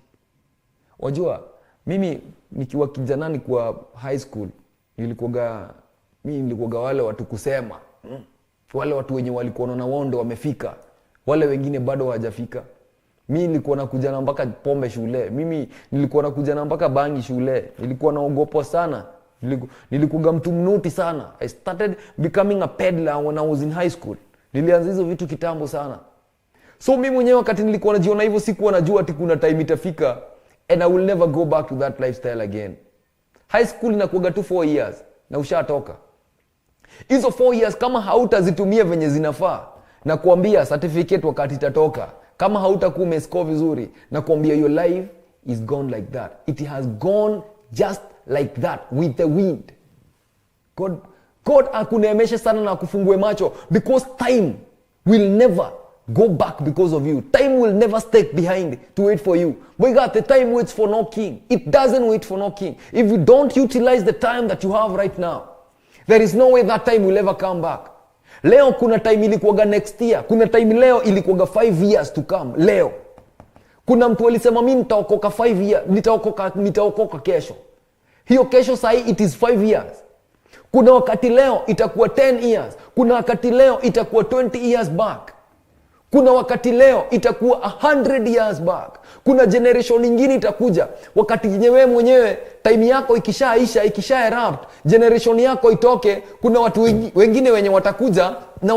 Wajua, mimi nikiwa kijana nikuwa high school, nilikuwa wale watu kusema, wale watu wenye walikuwa na wondo wamefika, wale wengine bado hawajafika. Mimi nilikuwa nakuja na mpaka pombe shule. Mimi nilikuwa nakuja na mpaka bangi shule. Nilikuwa naogopa sana. Nilikuwa mtu mnuti sana. I started becoming a peddler when I was in high school. Nilianza hizo vitu kitambo sana. So mimi mwenyewe wakati nilikuwa najiona hivyo sikuwa najua ati kuna time itafika and I will never go back to that lifestyle again. High school inakuwa tu 4 years na ushatoka. Hizo 4 years kama hautazitumia venye zinafaa na kuambia certificate wakati itatoka, kama hautakuwa umescore vizuri na kuambia your life is gone like that. It has gone just like that with the wind. God akuneemeshe sana na kufungue macho, because time will never go back because of you. Time will never stay behind to wait for you. But God, the time waits for no king. It doesn't wait for no king. If you don't utilize the time that you have right now, there is no way that time will ever come back. Leo kuna time ilikuwaga next year. Kuna time leo ilikuwaga 5 years to come. Leo. Kuna mtu alisema mimi nitaokoka 5 years. Nitaokoka kesho. Hiyo kesho sahi it is 5 years. Kuna wakati leo itakuwa 10 years. Kuna wakati leo itakuwa 20 years back. Kuna wakati leo itakuwa 100 years back. Kuna generation nyingine itakuja wakati wewe mwenyewe time yako ikisha erupt, generation yako itoke. Kuna watu wengine wenye watakuja na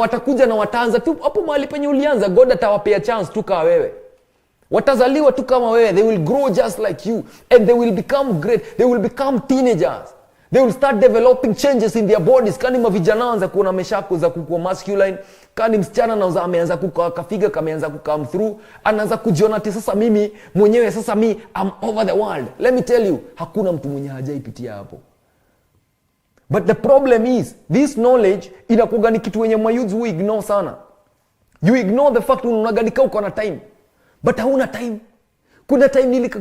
wataanza tu hapo mahali penye ulianza. God atawapea chance tu kama wewe. Watazaliwa tu kama wewe. They will grow just like you and they will become great. They will become teenagers. They will start developing changes in their bodies. Kani mavijana wanza kuona meshako za kukua masculine, kani msichana na ameanza kukaa kafiga, kameanza kukam through, anaanza kujiona ati sasa mimi mwenyewe, sasa mi I'm over the world. Let me tell you, hakuna mtu mwenye hajaipitia hapo. But the problem is, this knowledge inakuwa ni kitu wenye mayouth we ignore sana. You ignore the fact unaganika uko na time. But hauna time.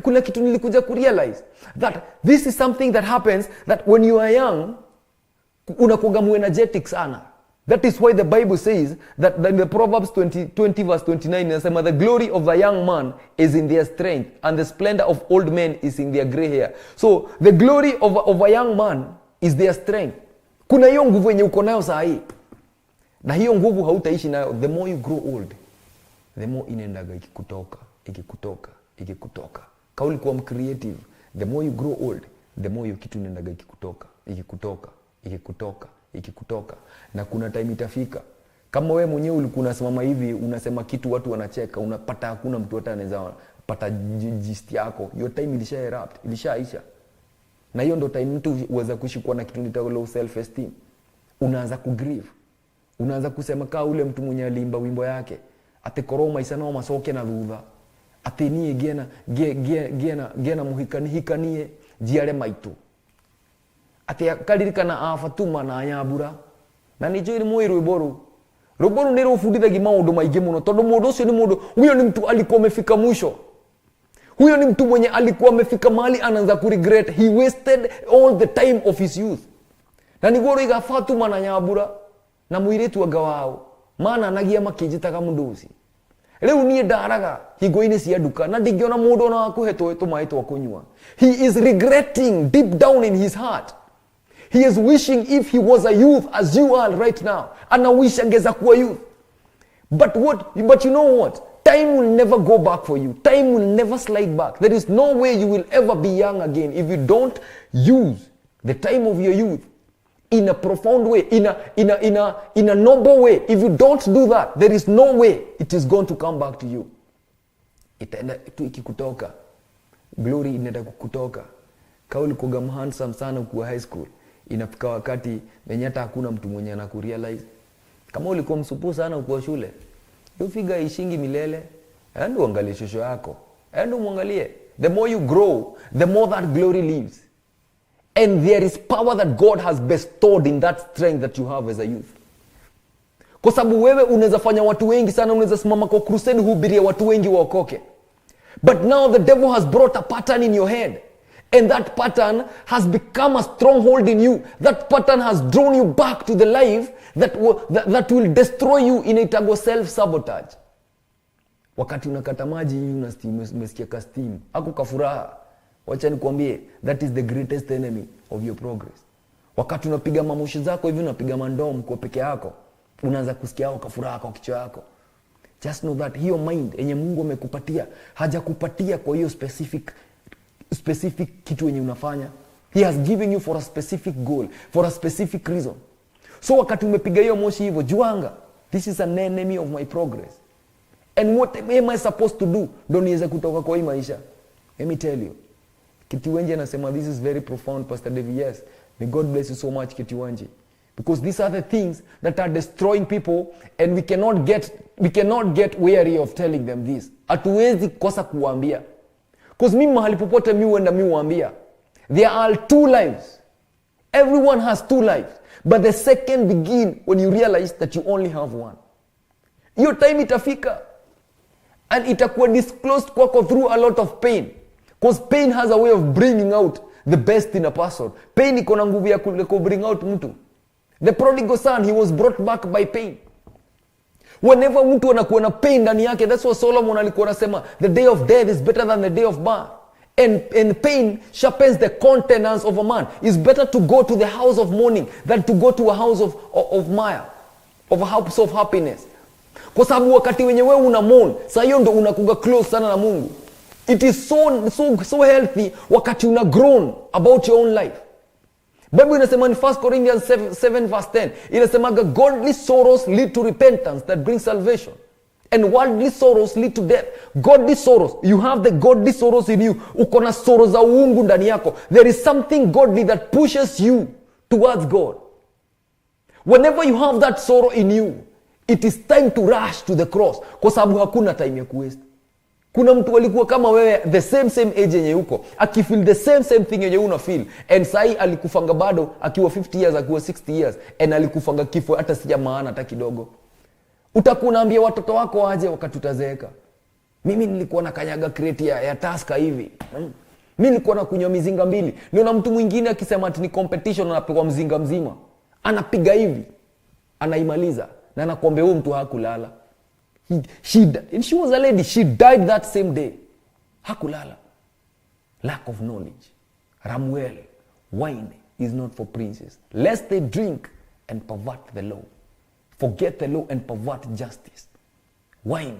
Kuna kitu nilikuja kurealize that this is something that happens, that when you are young unakuwa energetic sana. That is why the Bible says that in the Proverbs 20 verse 29 inasema, "The glory of a young man is in their strength and the splendor of old men is in their gray hair." So the glory of a young man is their strength. Kuna hiyo nguvu yenye uko nayo saa hii. Na hiyo nguvu hautaishi nayo. The more you grow old, the more inaendaga ikikutoka. Kauli kwa creative, the more you grow old, the more you kitu inaendaga ikikutoka. Na kuna time itafika. Kama wewe mwenyewe ulikuwa unasimama hivi, unasema kitu watu wanacheka, unapata hakuna mtu hata anaweza pata gist yako. Your time ilisha erupt, ilishaisha. Na hiyo ndo time mtu uweza kushikwa na kitu nitaka low self esteem. Unaanza kugrieve. Unaanza kusema kaa ule mtu mwenye alimba wimbo yake ati koroma isano masoke na thutha ati nie gena muhikanie jiare maitu ati akaririkana Fatuma na Nyambura na nijo iri mwe rwimbo ni rufundithagia maundu maingi muno tondu mundu ucio ni mundu huyo ni mtu alikuwa amefika mwisho. Huyo ni mtu mwenye alikuwa amefika mahali anaanza ku regret. He wasted all the time of his youth. Na niguo roiga Fatuma na Nyambura na muiritu anga wao maana anagia makijitaga mundu uci. Riu nie ndaraga hingo-ini cia nduka na ndingiona mundu ona wa kuhetwo tumai twa kunywa. He is regretting deep down in his heart. He is wishing if he was a youth as you are right now. Ana wish angeza kuwa youth. But you know what? Time will never go back for you. Time will never slide back. There is no way you will ever be young again if you don't use the time of your youth in a profound way, in a noble way. If you don't do that, there is no way it is going to come back to you. Itaenda tu ikikutoka. Glory inaenda kukutoka. Kauli kuga handsome sana kwa high school. Inafika wakati wenye hata hakuna mtu mwenye anakurealize. Kama ulikuwa msupu sana kwa shule, hiyo figa ishingi milele. Endo angalie shosho yako. Endo muangalie. The more you grow, the more that glory lives. And there is power that God has bestowed in that strength that you have as a youth. Kwa sababu wewe unaweza fanya watu wengi sana, unaweza simama kwa crusade hubiria watu wengi waokoke. But now the devil has brought a pattern in your head. And that pattern has become a stronghold in you. That pattern has drawn you back to the life that will destroy you in itago self-sabotage. Wakati unakata maji umesikia ka steam. Ako kafuraha. Wacha nikwambie, that is the greatest enemy of your progress. Wakati unapiga mamushi zako hivi unapiga mandomu kwa peke yako, unaanza kusikia hao kafuraha kwa kichwa yako. Just know that hiyo mind yenye Mungu amekupatia, hajakupatia kwa hiyo specific kitu yenye unafanya. He has given you for a specific goal, for a specific reason. So wakati umepiga hiyo moshi hivyo, juanga, this is an enemy of my progress. And what am I supposed to do? Don't niweze kutoka kwa hii maisha. Let me tell you. Kitiwenji anasema this is very profound, Pastor David. Yes. May God bless you so much, Kitiwenji. Because these are the things that are destroying people, and we cannot get weary of telling them this. Hatuwezi kosa kuambia. Because mimi mahali popote mimi huenda mimi huambia. There are two lives. Everyone has two lives. But the second begin when you realize that you only have one. Your time itafika. And itakuwa disclosed kwako through a lot of pain. Because pain has a way of bringing out the best in a person. Pain iko na nguvu ya bring out mtu. The prodigal son, he was brought back by pain. Whenever mtu anakuwa na pain ndani yake, that's what Solomon alikuwa anasema, the day of death is better than the day of birth. And pain sharpens the countenance of a man. It's better to go to the house of mourning than to go to a house of mire, of a house of happiness. Kwa sababu wakati wenye wewe una mourn, saa hiyo ndo unakuga close sana na Mungu. It is so healthy wakati una grown about your own life. Bible inasema in 1 Corinthians 7 verse 10, inasema godly sorrows lead to repentance that brings salvation, and worldly sorrows lead to death. Godly sorrows, you have the godly sorrows in you. Uko na sorrow za uungu ndani yako. There is something godly that pushes you towards God. Whenever you have that sorrow in you, it is time to rush to the cross, kwa sababu hakuna time ya kuwaste. Kuna mtu alikuwa kama wewe, the same age yenye uko, akifeel the same thing yenye una feel, and sai alikufanga bado akiwa 50 years, akiwa 60 years, and alikufanga kifo hata sija maana hata kidogo. Utakuwa unaambia watoto wako aje wakati utazeeka. Mimi nilikuwa na kanyaga crate ya Tusker hivi. Mimi nilikuwa na kunywa mizinga 2. Niona mtu mwingine akisema ati ni competition, anapigwa mzinga mzima. Anapiga hivi. Anaimaliza na anakuambia huyu mtu hakulala. She was a lady. She died that same day. Hakulala. Lack of knowledge. Ramuel, wine is not for princes, lest they drink and pervert the law. Forget the law and pervert justice. Wine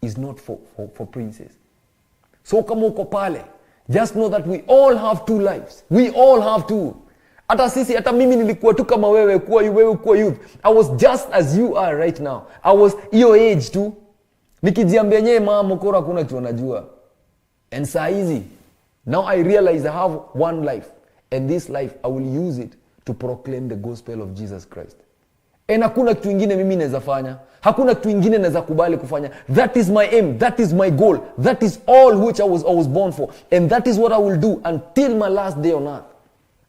is not for princes. So kama uko pale, just know that we all have two lives. We all have two. Hata mimi nilikuwa tu kama wewe kuwa youth. I was just as you are right now. I was your age too. Nikijiambia nyewe mama mkora kuna kitu najua. And saa hizi, now I realize I have one life. And this life, I will use it to proclaim the gospel of Jesus Christ. Hakuna kitu kingine mimi naweza fanya. Hakuna kitu kingine naweza kubali kufanya. That is my aim. That is my goal. That is all which I was born for. And that is what I will do until my last day on earth.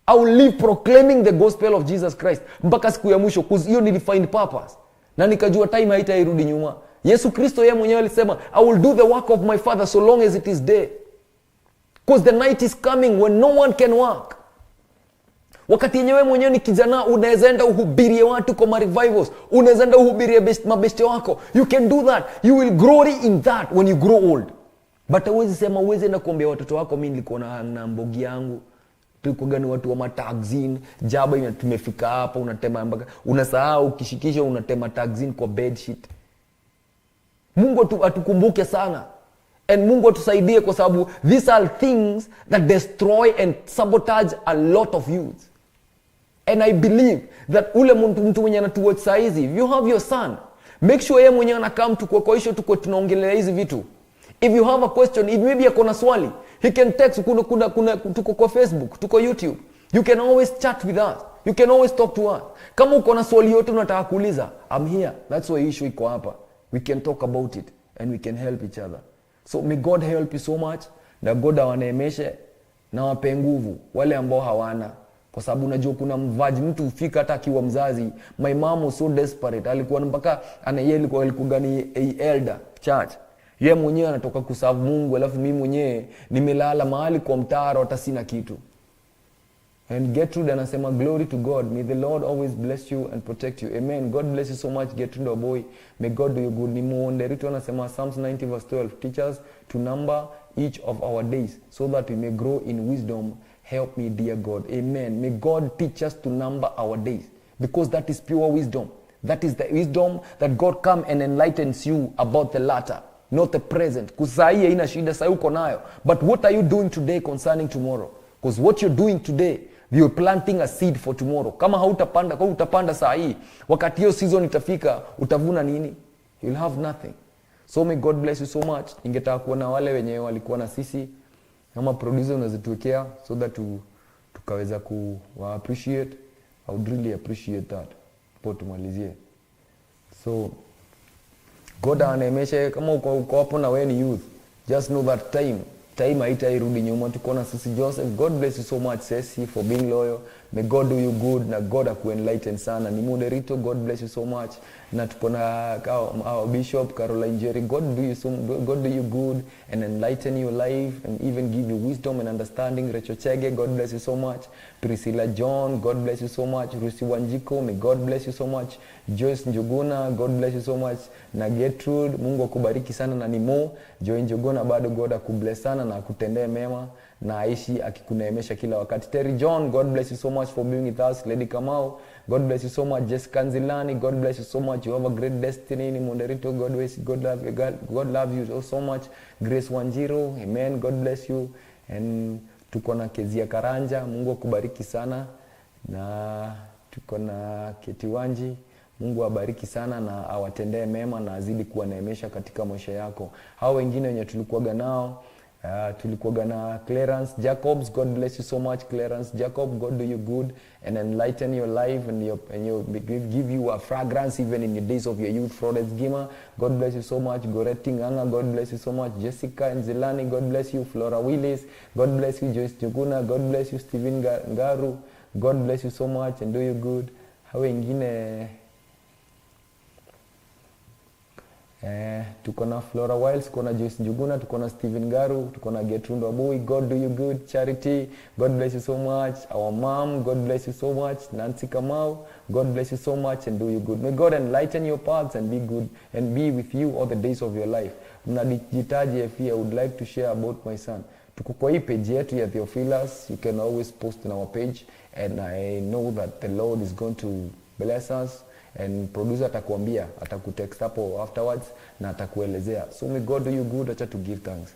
I will live proclaiming the gospel of Jesus Christ mpaka siku ya mwisho, because hiyo nilifind purpose. Na nikajua time haitairudi nyuma. Yesu Kristo yeye mwenyewe alisema, I will do the work of my Father so long as it is day. Because the night is coming when no one can work. Wakati yenyewe mwenyewe ni kijana, unaweza enda uhubirie watu kwa revivals, unaweza enda uhubirie mabeste wako. You can do that. You will glory in that when you grow old. But huwezi sema, huwezi enda kuambia watoto wako, mimi nilikuwa na mbogi yangu, tulikuwa gani watu wa matagzini, jaba tumefika hapa, unatema mpaka unasahau ukishikisha unatema tagzini kwa bedsheet. Mungu atukumbuke sana. And Mungu atusaidie, kwa sababu these are things that destroy and sabotage a lot of youth. And I believe that ule mtu mwenye anatuwatch saa hizi, if you have your son, make sure yeye mwenye anakaa mtu kwa hiyo tunaongelea hizi vitu. If you have a question, if maybe akona swali, he can text. Tuko kwa Facebook, tuko YouTube. You can always chat with us. You can always talk to us. Kama uko na swali yote unataka kuuliza, I'm here. That's why issue iko hapa. We can talk about it and we can help each other. So may God help you so much. Na God awaneemeshe na wape nguvu wale ambao hawana. Kwa sababu unajua kuna mvaji mtu ufika hata akiwa mzazi. My mom was so desperate. Alikuwa mpaka alikuwa gani elder church. Yeye mwenyewe anatoka kuserve Mungu, alafu mimi mwenyewe nimelala mahali kwa mtaro hata sina kitu. And Gertrude anasema, glory to God. May the Lord always bless you and protect you. Amen. God bless you so much, Gertrude, boy. May God do you good. Nimuonderito anasema Psalms 90 verse 12. Teach us to number each of our days so that we may grow in wisdom. Help me, dear God. Amen. May God teach us to number our days, because that is pure wisdom. That is the wisdom that God come and enlightens you about the latter, not the present. Kusai haina shida, sai uko nayo. But what are you doing today concerning tomorrow? Because what you're doing today, you're planting a seed for tomorrow. Kama utapanda saa hii, wakati hiyo season itafika, utavuna nini? You'll have nothing. So may God bless you so much. Ningetaka kuona wale wenye walikuwa na sisi kama producer unazituwekea, so that tukaweza appreciate. I would really appreciate that. Po tumalizie. So God awaneemeshe. Kama uko hapo na wewe ni youth, just know that time haitairudi nyuma. Tuko na sisi Joseph. God bless you so much, Ceci, for being loyal. May God do you good, na God akuenlighten sana. Ni moderito. God bless you so much. Na tuko na our Bishop Caroline Jerry. God do you good and enlighten your life and even give you wisdom and understanding. Recho Chege, God bless you so much. Priscilla John, God bless you so much. Rusi Wanjiko, may God bless you so much. Joyce Njuguna, God bless you so much. Na Gertrude, Mungu akubariki sana. Na Nimo Joy Njuguna, bado God akubless sana na akutendee mema na aishi akikuneemesha kila wakati. Terry John, God bless you so much for being with us. Lady Kamau, God bless you so much. Jessica Nzilani, God bless you so much. You have a great destiny. Ni Moderito, God bless you. God love you so much. Grace Wanjiro, amen. God bless you. And tuko na Kezia Karanja, Mungu akubariki sana. Na tuko na Ketiwanji, Mungu abariki sana na awatendee mema na azidi kuwaneemesha katika maisha yako. Hao wengine wenye tulikuwa nao, tulikuwa na Clarence Jacobs. God bless you so much, Clarence Jacob. God do you good and enlighten your life and give you a fragrance even in your days of your youth. Florence Gima, God bless you so much. Goreti Nganga, God bless you so much. Jessica Nzilani, God bless you. Flora Willis, God bless you. Joyce Juguna, God bless you. Steven Ngaru, God bless you so much and do you good. Hao wengine tuko na Flora Wiles, tuko na Joyce Njuguna, tuko na Steven Garu, tuko na Gertrude Wabui. God do you good. Charity, God bless you so much. Our mom, God bless you so much. Nancy Kamau, God bless you so much and do you good. May God enlighten your paths and be good and be with you all the days of your life. Mnajitaji I would like to share about my son. Tuko kwa hii page yetu ya Theophilus. You can always post on our page and I know that the Lord is going to bless us. And producer atakuambia, atakutext hapo afterwards na atakuelezea. So may God do you good. Acha to give thanks.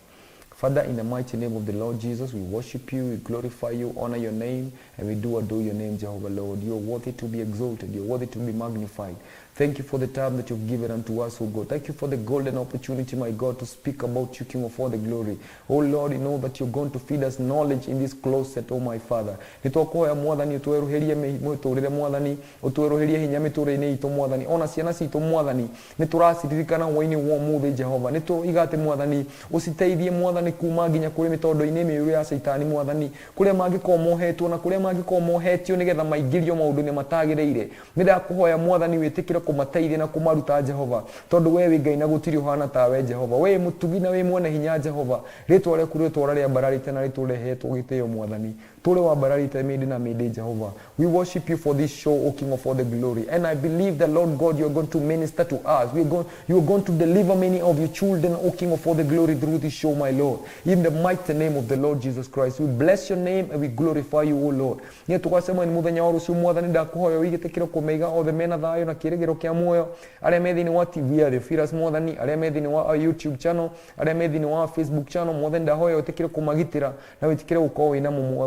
Father, in the mighty name of the Lord Jesus, we worship you, we glorify you, honor your name, and we do adore your name, Jehovah Lord. You are worthy to be exalted. You are worthy to be magnified. Thank you for the time that you've given unto us, O God. Thank you for the golden opportunity, my God, to speak about you, King of all the glory. Oh Lord, you know that you're going to feed us knowledge in this closet, oh my Father. Nitwakoya mwathani utweruherie mwiturire mwathani, utweruherie hinya miturire itu mwathani. Ona ciana citu mwathani, niturasiririkana hwa-ini wa muthi Jehova. Nituigate mwathani, usiteithie mwathani kuma nginya kuri mitondo-ini miuru ya Saitani mwathani. Kuria mangiko mohetwo na kuria mangiko mohetio nigetha maingirio maundu-ini matagireire. Nirakuhoya mwathani witikire kumateithia na kumaruta Jehova, tondu we Ngai na gutiri uhana tawe Jehova. We mutugi na we mwene hinya Jehova. Ritwa riaku ritwa ria bararite na riturehetwo gitio mwathani. Tule wa bararite midi na midi Jehova. We worship you for this show, O King of all the glory. And I believe that Lord God, you are going to minister to us. You are going to deliver many of your children, O King of all the glory, through this show, my Lord. In the mighty name of the Lord Jesus Christ, we bless your name and we glorify you, O Lord. Nye tukasema ni muthenya wa ruciu mwathani ndakuhoya wigitikire kumeiga othe mena thayo na kirigiro kia muoyo aria me thiini wa TV ya Theophilus mwathani, aria me thiini wa YouTube channel, aria me thiini wa Facebook channel, mwathani ndahoya witikire kumagitira na witikire gukorwo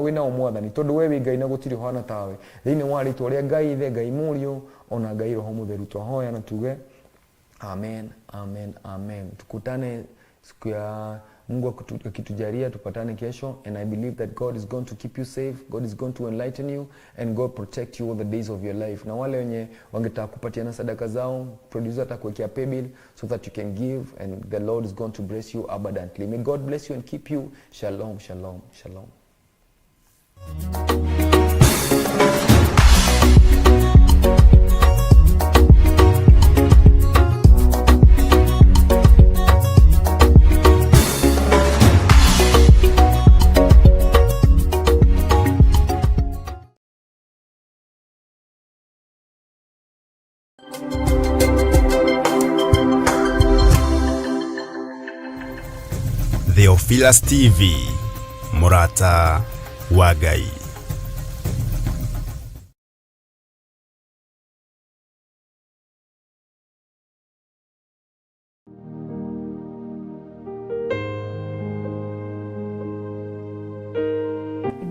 wina mwathani, tondu we Ngai na gutiri hana tawe. Thiini wa ritwa ria Ngai ithe, Ngai Mũriũ, ona Ngai Roho Mũtheru, twahoya na tuge amen, amen, amen. Tukutane siku ya Mungu akitujalia tupatane kesho, and I believe that God is going to keep you safe, God is going to enlighten you, and God protect you all the days of your life. Na wale wenye wangetaka kupatiana sadaka zao, producer atakuwekea paybill so that you can give, and the Lord is going to bless you abundantly. May God bless you and keep you. Shalom, shalom, shalom. Theophilus TV, MURATA wa Ngai.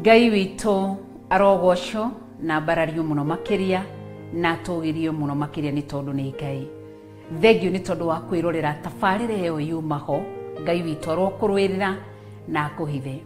Ngai witũ arogocwo na mbarario muno makiria na tũgirio muno makiria ni tondu ni Ngai. Thengio ni tondu wa kwirorera tabarĩra ĩyo yumaho. Ngai witũ arokurwirira na akuhithe.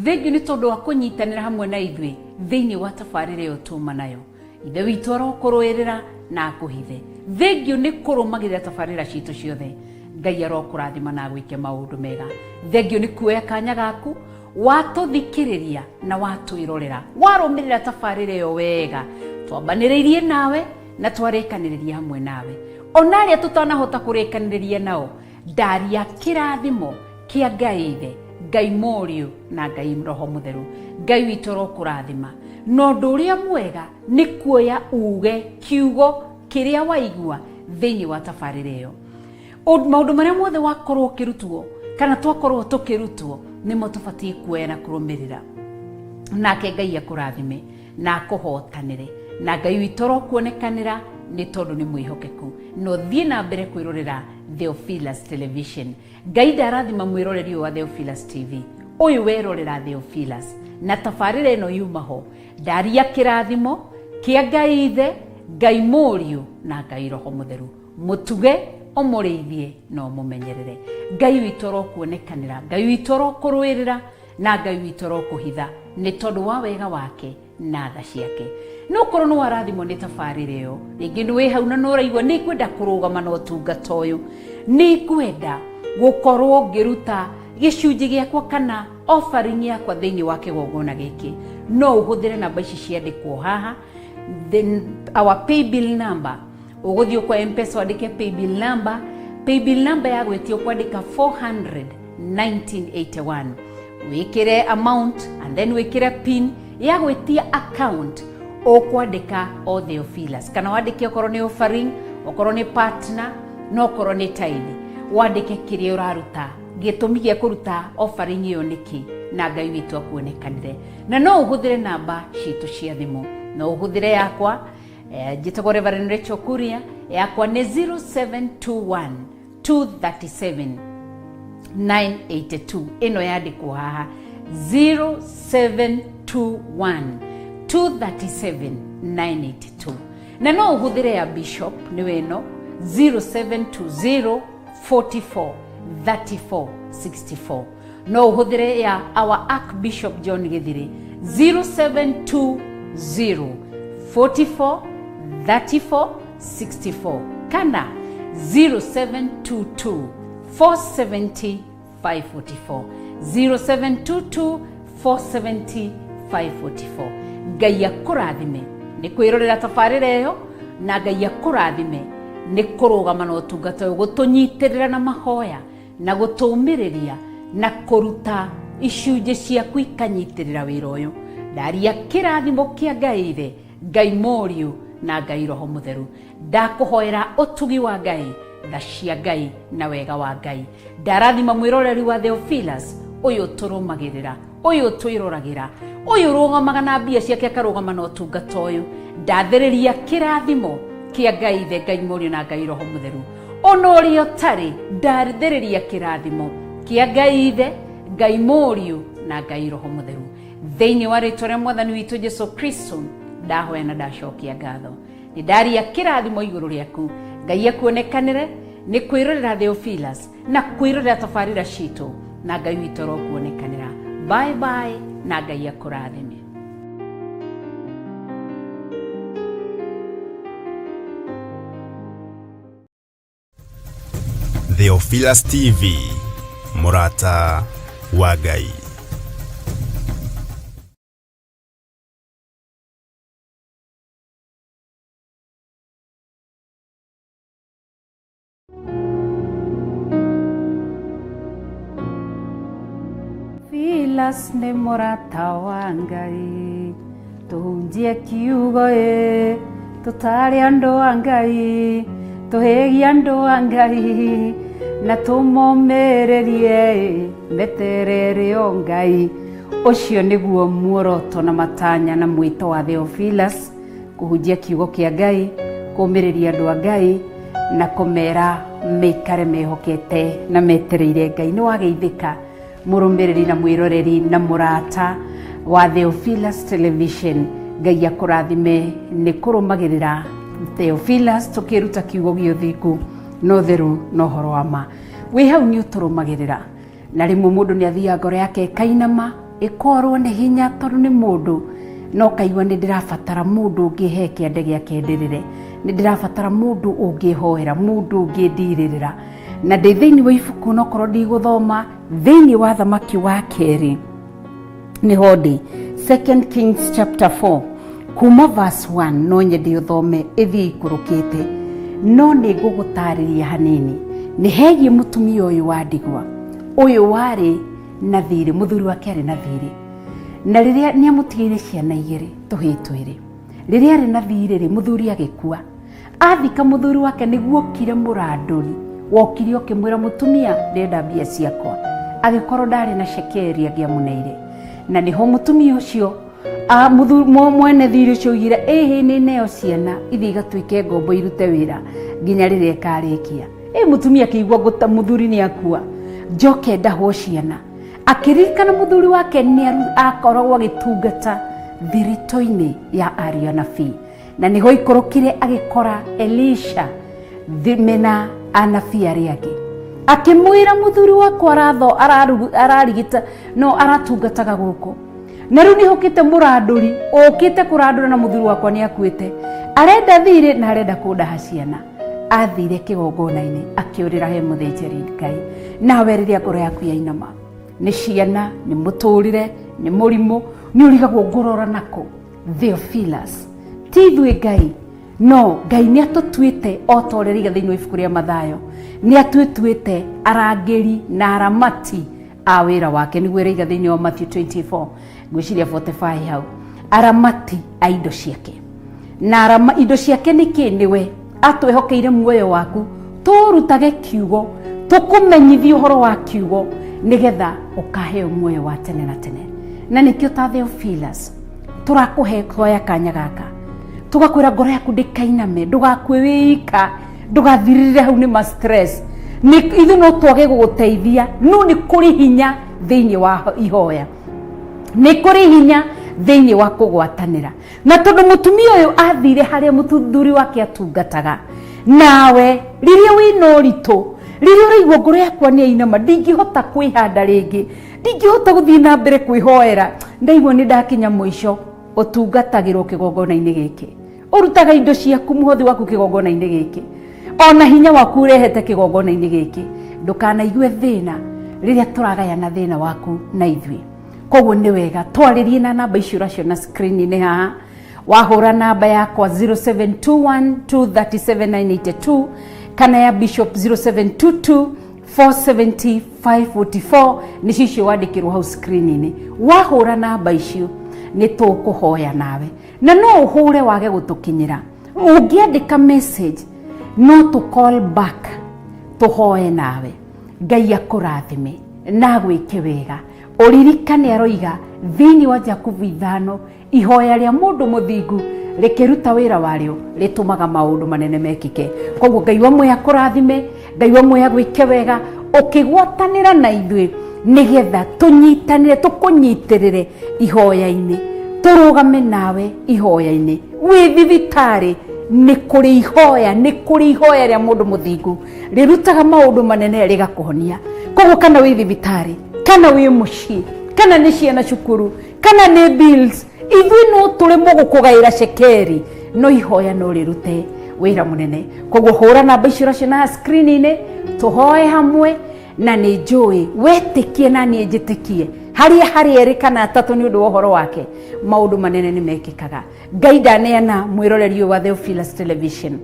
Thengio ni tondu wa kunyitanira hamwe na ithuĩ thĩinĩ wa tabarĩra ĩyo tuma nayo. Ithe witũ arokurwirira na akuhithe. Thengio ni kũrũmagĩrĩra tabarĩra citũ ciothe. Ngai arokũrathima na gwĩke maũndũ mega. Thengio ni kuoya kanya gaku watũthikĩrĩria na watwĩrorera, warũmĩrĩra tabarĩra ĩyo wega. Twambanĩrĩirie nawe na twarĩkanĩrĩria hamwe nawe. Ona arĩa tũtanahota kũrĩkanĩrĩria nao, ndaria kĩrathimo kĩa Ngai Ithe, Ngai Mũriũ na Ngai Roho Mũtheru. Ngai witũ arokũrathima. Na ũndũ ũrĩa mwega nĩ kuoya uge kiugo kĩrĩa waigua thĩinĩ wa tabarĩra ĩyo. Maũndũ marĩa mothe wakorwo ũkĩrutwo kana twakorwo tũkĩrutwo nĩmo tũbatiĩ kuoya na kũrũmĩrĩra. Nake Ngai akũrathime na akũhotanĩre. Na Ngai witũ arokuonekanĩra nĩ tondũ nĩ mwĩhokeku. No thiĩ na mbere kwĩrorera Theophilus Television. Ngai ndarathima mwĩroreri wa Theophilus TV. Ũyũ werorera Theophilus na tabarĩra ĩno yumaho. Ndaria kĩrathimo kĩa Ngai Ithe, Ngai Mũriũ na Ngai Roho Mũtheru. Mũtuge ũmũrĩithie na ũmũmenyerere. Ngai witũ arokuonekanĩra, Ngai witũ arokũrũĩrĩra na Ngai witũ arokũhitha nĩ tondũ wa wega wake na tha ciake. No korwo nĩ warathimwo nĩ tabarĩra ĩyo, rĩngĩ nĩ wĩ hau na no ũraigua nĩ ngwenda kũrũgama na ũtungata ũyũ, nĩ ngwenda gũkorwo ngĩruta gĩcunjĩ gĩakwa kana offering yakwa thĩinĩ wa kĩgongona gĩkĩ, no ũhũthĩre namba ici ciandĩkwo haha. Our paybill number, ũgũthiĩ kwa M-Pesa wandĩke paybill number ya gwĩtio kwandĩka 400-1981, wĩkĩre amount and then wĩkĩre pin ya gwĩtia account ũkwandĩka o Theophilus, kana wandĩke okorwo nĩ offering, okorwo nĩ partner, no okorwo nĩ tithe, wandĩke kĩrĩa ũraruta, gĩtũmi gĩa kũruta offering ĩyo nĩkĩ, na Ngai witũ akuonekanire. Na no ũhũthĩre namba citũ cia thimũ, no ũhũthĩre yakwa njĩtagwo Reverend Ngechu, yakwa nĩ 0721 237 982 ino yandikwo haha 0721 237 982 na no uhuthire ya bishop ni weno 0720 44 34 64 no uhuthire ya our Archbishop John Githiri 0720 44 34 64 kana 0722 470 544 0722 470 544 Ngai akurathime ni kwirorera tabarira yo na Ngai akurathime ni kurugama na utungata gutunyitirira na mahoya na gutumiriria na kuruta icunje ciaku ikanyitirira wira uyu ndaria kirathimo kia Ngai ri Ngai Moriu na Ngai Roho Mutheru ndakuhoera utugi wa Ngai tha cia Ngai na wega wa Ngai ndarathima mwiroreri wa Theophilus uyu turumagirira uyu twirораgira uyu rugamaga na mbia ciake akarugama na utungata uyu ndathiriria kirathimo kia Ngai the Ngai Moriu na Ngai Roho Mutheru onori otari ndathiriria kirathimo kia Ngai the Ngai Moriu na Ngai Roho Mutheru thiini wa ritwa ria Mwathani witu Jesu Kristo ndahoya na ndacokia ngatho ni ndaria kirathimo iguru riaku Ngai akuonekanire ni kwirorera Theophilus na kwirorera tabarira citu na Ngai witu rokuonekanira bye bye na Ngai akurathime. Theophilus TV, MURATA wa Ngai. Theophilus ni MURATA wa Ngai tuhunjie kiugo tutari andu a Ngai tuhegi andu a Ngai na tumomererie meterere o Ngai ucio niguo muoroto na matanya na mwito wa Theophilus kuhunjia kiugo kia Ngai kumireria andu a Ngai na kumera meikare mehokete na metereire Ngai ni wageithika murumiriri na mwiroreri na MURATA wa Theophilus Television. Ngai akurathime ni kurumagirira Theophilus tukiruta kiugo gio thiku no theru no horo wa ma wi hau ni uturumagirira na rimwe mundu ni athia ngoro yake kainama ikorwo ni hinya tondu ni mundu no kaigwa ni ndirabatara mundu ungihe kiande giake ndirire ni ndirabatara mundu ungihoera mundu ungindiririra na ndi thiini wa ibuku no korwo ndiguthoma thiini wa thamaki wa keri ni hodi 2 Kings chapter 4 kuma verse 1 no nyende uthome ithi ikurukite no ni ngugutariria hanini ni hegie mutumia uyu wa ndigwa uyu wari na thiri muthuri wake ari na thiri na riria ni amutigire ciana igiri tuhitwire riria ari na thiri ri muthuri agikua athika muthuri wake niguo kire muranduri wokiri okimwira mutumia ndenda mbia ciakwa agikorwo ndari na shekeri agiamuneire na niho mutumia ucio muthuri mwene thiri ucio ugire ni neo ciana ithi gatuike ngombo irute wira nginya riria karikia mutumia kiigwa guta muthuri ni akua njoke ndahwo ciana akiririkana muthuri wake ni akoragwo agitungata thirito-ini ya aria na fi na niho ikorokire agikora Elisha mena anafi ariake akimwira muthuri wakwa aratho ararigita no aratungataga guko na riu nihokite muranduri okite kurandura na muthuri wakwa ni akuite arenda thire na arenda kundaha ciana athire kigongona-ini akiurira he muthinjiri Ngai nawe riria ngoro yaku yainama ni ciana ni muturire ni murimu ni urigagwo ngorora nako Theophilus tithwe Ngai no Ngai ni atutuite otoreri gathiini wa ibuku ria Mathayo ni atutuite arangeri na aramati a wira wake ni gwira gathiini wa Matthew 24 gwiciria 45 hau aramati a indo ciake na indo ciake ni kiniwe atwehokeire muoyo waku turutage kiugo tukumenyithia uhoro wa kiugo nigetha ukaheo muoyo wa tene na tene na nikio ta Theophilus turakuhe koya kanya gaka tugakwira ngoro yaku ndikainame ndugakwe wika ndugathirire hau ni ma stress ni ithu no twage guguteithia no nĩ kũrĩ hinya thĩinĩ wa ihoya, nĩ kũrĩ hinya thĩinĩ wa kũgwatanĩra. Na tondũ mũtumia ũyũ athire harĩa mũthuri wake atungataga, nawe rĩrĩa wĩna ũritũ, rĩrĩa ũraigua ngoro yakwa nĩ yainama, ndingĩhota kwĩhanda rĩngĩ, ndingĩhota gũthiĩ na mbere kwĩhoera, ndaigua nĩ ndakinya mũico, ũtungatagĩrwo kĩgongona-inĩ gĩkĩ, ũrutaga indo ciaku mũhothi waku kĩgongona-inĩ gĩkĩ, ona hinya waku ũrehete kĩgongona-inĩ gĩkĩ, ndũkanaigue thĩna rĩrĩa tũragayana thĩna waku na ithuĩ. Koguo nĩ wega twarĩrie na namba icio ũraciona screen-inĩ haha, wahũra namba yakwa 0721237982 kana ya Bishop 0722470544 nĩcio icio wandĩkĩrwo hau screen-inĩ. Wahũra namba icio nĩ tũkũhoya nawe, na no ũhũre wage gũtũkinyĩra, ũngĩandĩka message no tũ call back tũhoe nawe. Ngai akũrathime na gwĩke wega. Ũririkane aroiga thĩinĩ wa Jakubu 5, ihoya rĩa mũndũ mũthingu rĩkĩruta wĩra warĩo rĩtũmaga maũndũ manene mekĩke. Koguo Ngai wamwe akũrathime, Ngai wamwe agwĩke wega, ũkĩgwatanĩra na ithuĩ nĩgetha tũnyitanĩre, tũkũnyitĩrĩre ihoya-inĩ, tũrũgame nawe ihoya-inĩ. Wĩ thibitarĩ nĩ kũrĩ ihoya, nĩ kũrĩ ihoya rĩa mũndũ mũthingu rĩrutaga maũndũ manene rĩgakũhonia. Koguo kana wĩ thibitarĩ, kana wĩ mũciĩ, kana nĩ ciana cukuru, kana nĩ bills, ithuĩ no tũremwo gũkũgaĩra cekeri, no ihoya no rĩrute wĩra mũnene. Koguo hũra namba icio ũraciona screen-inĩ, tũhoe hamwe, na nĩ njũĩ wetĩkie na niĩ njĩtĩkie harĩa erĩ kana atatũ nĩ ũndũ wa ũhoro wake, maũndũ manene nĩ mekĩkaga. Ngai ndaneana mwĩroreri wa Theophilus television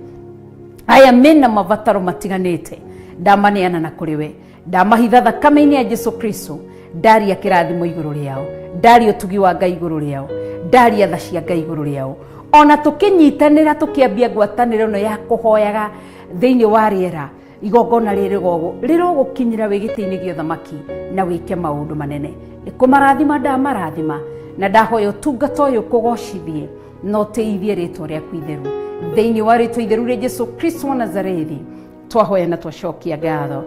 aya mena mabataro matiganĩte, ndamaneana na kũrĩ we, ndamahitha thakame-inĩ ya Jesu Kristo, ndaria kĩrathimo igũrũ rĩao, ndaria ũtugi wa Ngai igũrũ rĩao, ndaria tha cia Ngai igũrũ rĩao. Ona tũkĩnyitanĩra tũkĩambia ngwatanĩro ĩno ya kũhoyaga thĩinĩ wa rĩera, igongona rĩrogũkinyĩra wĩ gĩtĩ-inĩ gĩa ũthamaki na wĩke maũndũ manene. Kũmarathima ndamarathima, na ndahoya ũtungata ũyũ kũgocithie no teithie rĩtwa rĩaku itheru, thĩinĩ wa rĩtwa itheru rĩa Jesu Kristo wa Nazarethi twahoya na twacokia ngatho.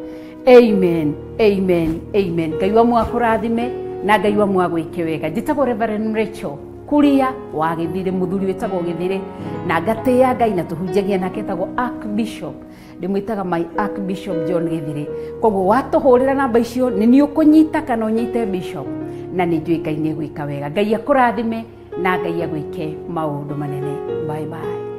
Amen, amen, amen. Ngai wamwe akũrathime na Ngai wamwe agwĩke wega. Njĩtagwo Reverend Ngechu kuria wa Gĩthirĩ, mũthuri wĩtagwo Gĩthirĩ, na ngatĩĩa Ngai na tũhunjagia nake etagwo Archbishop, ndĩmwĩtaga my Archbishop John Gĩthirĩ. Koguo watũhũrĩra namba icio nĩ niĩ ũkũnyita kana ũnyite Bishop, na nĩ njũĩ Ngai nĩ egwĩka wega. Ngai akũrathime na Ngai agwĩke maũndũ manene. Bye bye.